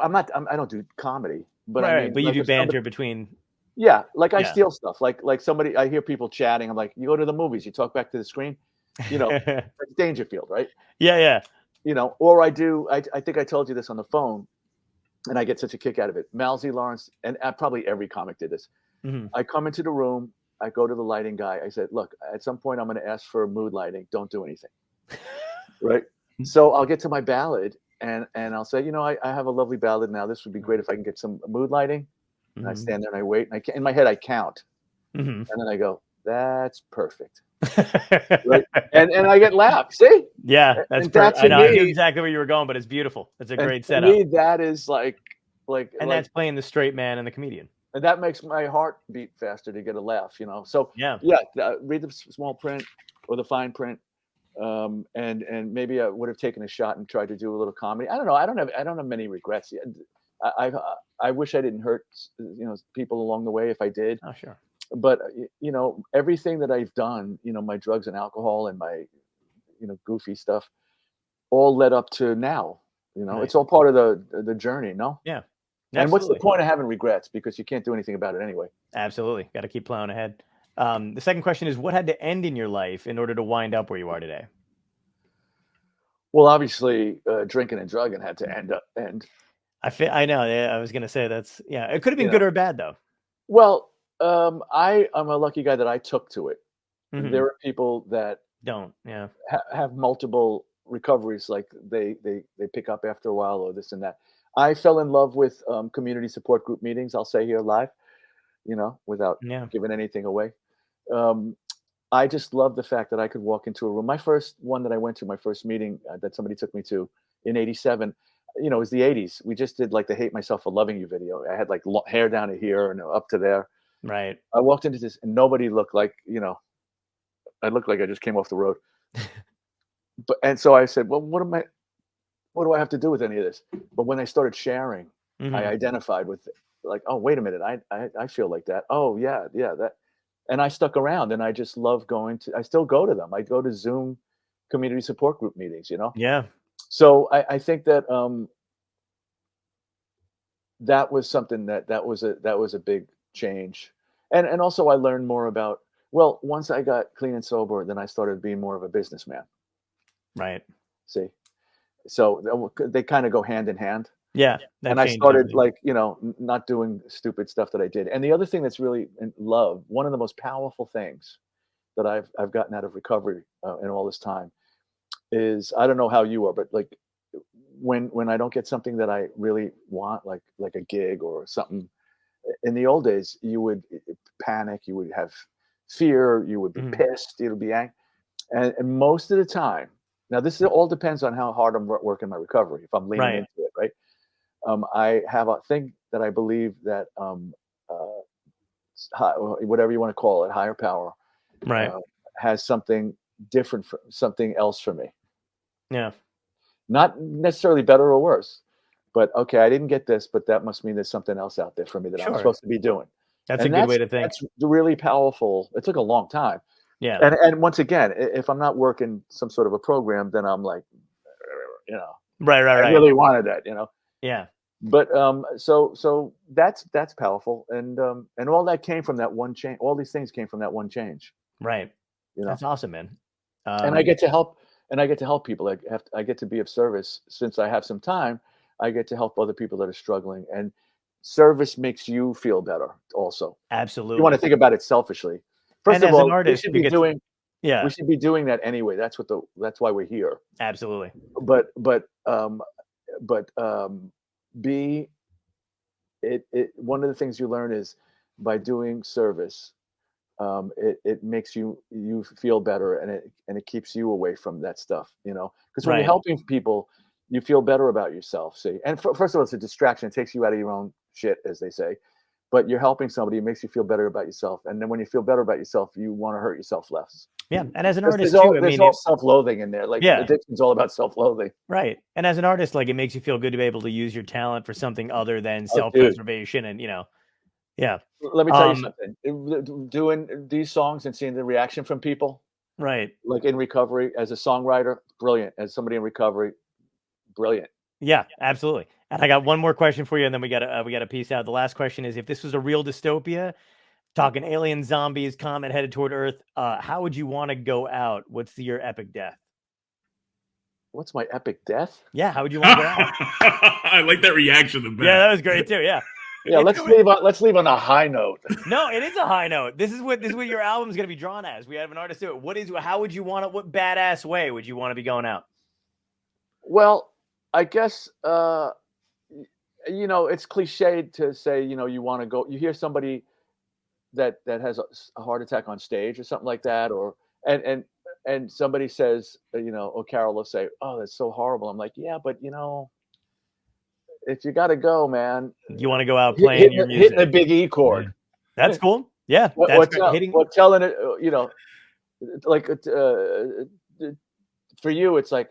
don't do comedy, but I mean, but you do banter between. Yeah, like I steal stuff. Like somebody, I hear people chatting. I'm like, you go to the movies, you talk back to the screen. It's Dangerfield, right? Yeah. Or I do. I think I told you this on the phone, and I get such a kick out of it. Malzy Lawrence, and probably every comic did this. Mm-hmm. I come into the room, I go to the lighting guy. I said, look, at some point I'm going to ask for mood lighting. Don't do anything, right? So I'll get to my ballad, and I'll say, I have a lovely ballad now. This would be great if I can get some mood lighting. And I stand there and I wait, and in my head I count, and then I go, "That's perfect," right? And I get laughed. See? Yeah, that's perfect. I knew exactly where you were going, but it's beautiful. It's a great setup. To me, that is like, that's playing the straight man and the comedian, and that makes my heart beat faster to get a laugh. So read the small print or the fine print, and maybe I would have taken a shot and tried to do a little comedy. I don't know. I don't have many regrets. I wish I didn't hurt, people along the way if I did. Oh, sure. But, everything that I've done, my drugs and alcohol and my, goofy stuff all led up to now, it's all part of the journey. No? Yeah. And what's the Absolutely. point of having regrets? Because you can't do anything about it anyway. Absolutely. Got to keep plowing ahead. The second question is, what had to end in your life in order to wind up where you are today? Well, obviously, drinking and drugging had to end. I know. Yeah, I was gonna say that's yeah. It could have been You good know. or bad though. Well, I am a lucky guy that I took to it. Mhm. There are people that Don't. Yeah. have multiple recoveries, like they pick up after a while or this and that. I fell in love with community support group meetings. I'll say here live, without Yeah. giving anything away. Um, I just love the fact that I could walk into a room. My first one that I went to, my first meeting that somebody took me to in '87, it was the '80s. We just did like the "Hate Myself for Loving You" video. I had like hair down to here and up to there. Right. I walked into this and nobody looked like, I looked like I just came off the road. And so I said, well, what do I have to do with any of this? But when I started sharing, I Mhm. identified with it. Like, oh, wait a minute, I feel like that. Oh, yeah, yeah, that. And I stuck around, and I just love going to. I still go to them. I go to Zoom community support group meetings. Yeah. So I think that that was something that was a big change, and also I learned more about. Well, once I got clean and sober, then I started being more of a businessman. Right. See, so they kind of go hand in hand. Yeah. That And I changed started everything. like, not doing stupid stuff that I did. And the other thing that's really in love, one of the most powerful things that I've gotten out of recovery in all this time is I don't know how you are, but like when I don't get something that I really want, like a gig or something. In the old days, you would panic, you would have fear, you would be Mhm. pissed, you'll be angry, and most of the time. Now, all depends on how hard I'm working my recovery. If I'm leaning Right. into it, right? I have a thing that I believe that whatever you want to call it, higher power, Right. uh, has something different, something else for me. Yeah. Not necessarily better or worse, but okay, I didn't get this, but that must mean there's something else out there for me that I'm Sure. supposed to be doing. That's a And good way that's to think. that's really powerful. It took a long time, Yeah. and once again, if I'm not working some sort of a program, then I'm like, you know, Right. Right. I Right. really wanted that. Yeah. But so that's powerful, and all that came from that one change. All these things came from that one change, Right. you know. That's awesome, man. And I Um, get to help, people. I get to be of service since I have some time. I get to help other people that are struggling, and service makes you feel better. Also, you want to absolutely. think about it selfishly. First And of as an all, we artist, should you be get to, doing we yeah, should be doing that anyway. That's why we're here. absolutely. But be it one of the things you learn is by doing service, it makes you feel better, and it keeps you away from that stuff. Because when you're Right. helping people, you feel better about yourself. See, and first of all, it's a distraction. It takes you out of your own shit, as they say. But you're helping somebody, it makes you feel better about yourself, and then when you feel better about yourself, you want to hurt yourself less. Yeah. And as an Because there's artist all too, I there's mean, all self-loathing in there. Like yeah, addiction's all about self-loathing. right. And as an artist, like it makes you feel good to be able to use your talent for something other than Oh, dude. self-preservation and, yeah. Let me tell you Um, something. Doing these songs and seeing the reaction from people, right. like in recovery, as a songwriter, brilliant. As somebody in recovery, brilliant. Yeah, absolutely. And I got one more question for you, and then we got to piece out. The last question is: if this was a real dystopia, talking alien zombies, comet headed toward Earth, how would you want to go out? What's your epic death? What's my epic death? Yeah, how would you want to go out? I like that reaction the best. Yeah, that was great too. Yeah, Yeah, It's good. let's leave on a high note. No, it is a high note. This is what your album is going to be drawn as. We have an artist do it. How would you want it? What badass way would you want to be going out? Well, I guess it's cliched to say, you want to go. You hear somebody that has a heart attack on stage or something like that, or and somebody says, or Carol will say, "Oh, that's so horrible." I'm like, "Yeah, but if you got to go, man, You want to go out hit, playing hitting, your hitting a music. big E chord, That's cool. Yeah, or, that's great. tell, Hitting. or telling it, like for you, it's like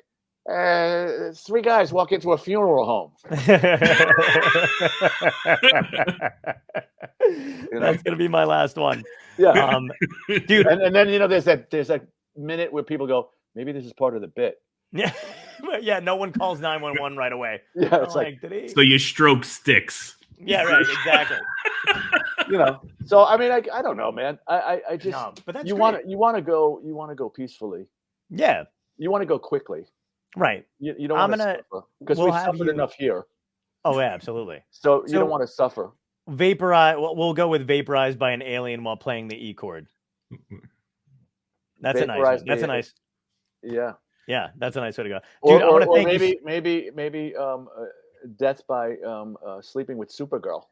three guys walk into a funeral home. That's gonna be my last one. Yeah, Dude. and then there's that minute where people go, maybe this is part of the bit. Yeah, yeah. No one calls 911 right away. Yeah, They're it's like, like, did he? So your stroke sticks. Yeah, right. Exactly. You know. So I mean, I don't know, man. I just No, but that's you great. want to go peacefully. Yeah. You want to go quickly. Right. You don't I'm want to gonna. suffer because We'll we've have suffered you. enough here. Oh, yeah, absolutely. So you don't So want to suffer. vaporize. We'll go with vaporized by an alien while playing the E chord. That's a nice one. Vaporize That's a the- nice. Yeah. Yeah, that's a nice way to go, dude. I want to Or thank you. maybe death by sleeping with Supergirl.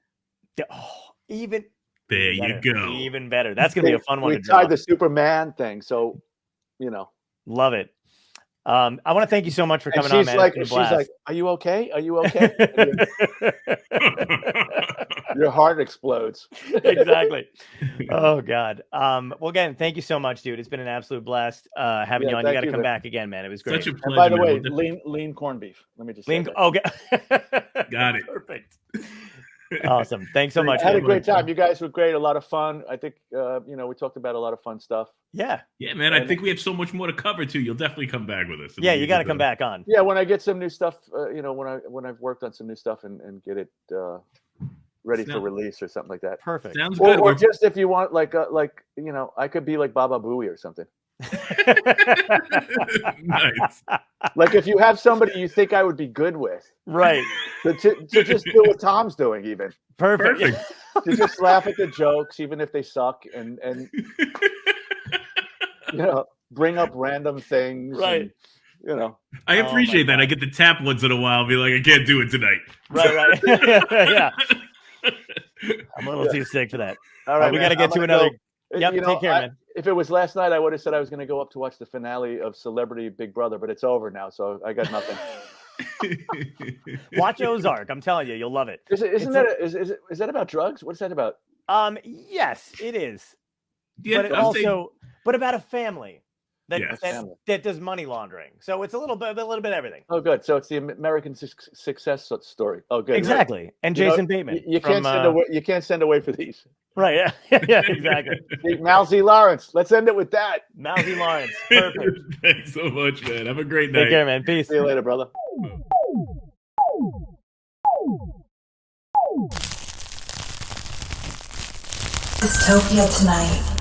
Even There you better. go. Even better. That's gonna be a fun one We to draw. tied the Superman thing, so you know. Love it. I want to thank you so much for And coming on, man. It's been a she's blast. like, "Are you okay? Are you okay?" And your heart explodes. Exactly. Oh God. Well, again, thank you so much, dude. It's been an absolute blast having Yeah, you on. You thank got to you, come man. back again, man. It was great. Such a And pleasure. by the man. way, We'll lean corned beef. Let me just say Link. that. Okay. Got it. Perfect. Awesome. Thanks so much. I had a man. great time. You guys were great. A lot of fun. I think we talked about a lot of fun stuff. Yeah. Yeah, man. I think we have so much more to cover too. You'll definitely come back with us. Yeah, you got to come back on. Yeah, when I get some new stuff, when I've worked on some new stuff and get it ready for release or something like that. Perfect. Sounds good. Or just if you want, I could be like Baba Booey or something. Nice. Like if you have somebody you think I would be good with, Right. to just do what Tom's doing, even Perfect. to just laugh at the jokes, even if they suck, and bring up random things, Right. and, I appreciate that. I get the tap once in a while. Be like, I can't do it tonight. Right. Yeah. I'm a little too sick for that. All right, we man, got to get I'm to gonna another. go. Yep. Take care, man. If it was last night, I would have said I was going to go up to watch the finale of Celebrity Big Brother, but it's over now, so I got nothing. Watch Ozark. I'm telling you, you'll love it. Is that about drugs? What's that about? Yes, it is. Yeah, But it I'll say- also, but about a family that Yes. that does money laundering. So it's a little bit everything. Oh, good. So it's the American success story. Oh, good. Exactly. And You know, Jason Bateman. You can't send away. You can't send away for these. Right. Yeah. Yeah. Exactly. Mousy Lawrence. Let's end it with that. Mousy Lawrence. Perfect. Thanks so much, man. Have a great night. Take care, man. Peace. See you later, brother. Dystopia tonight.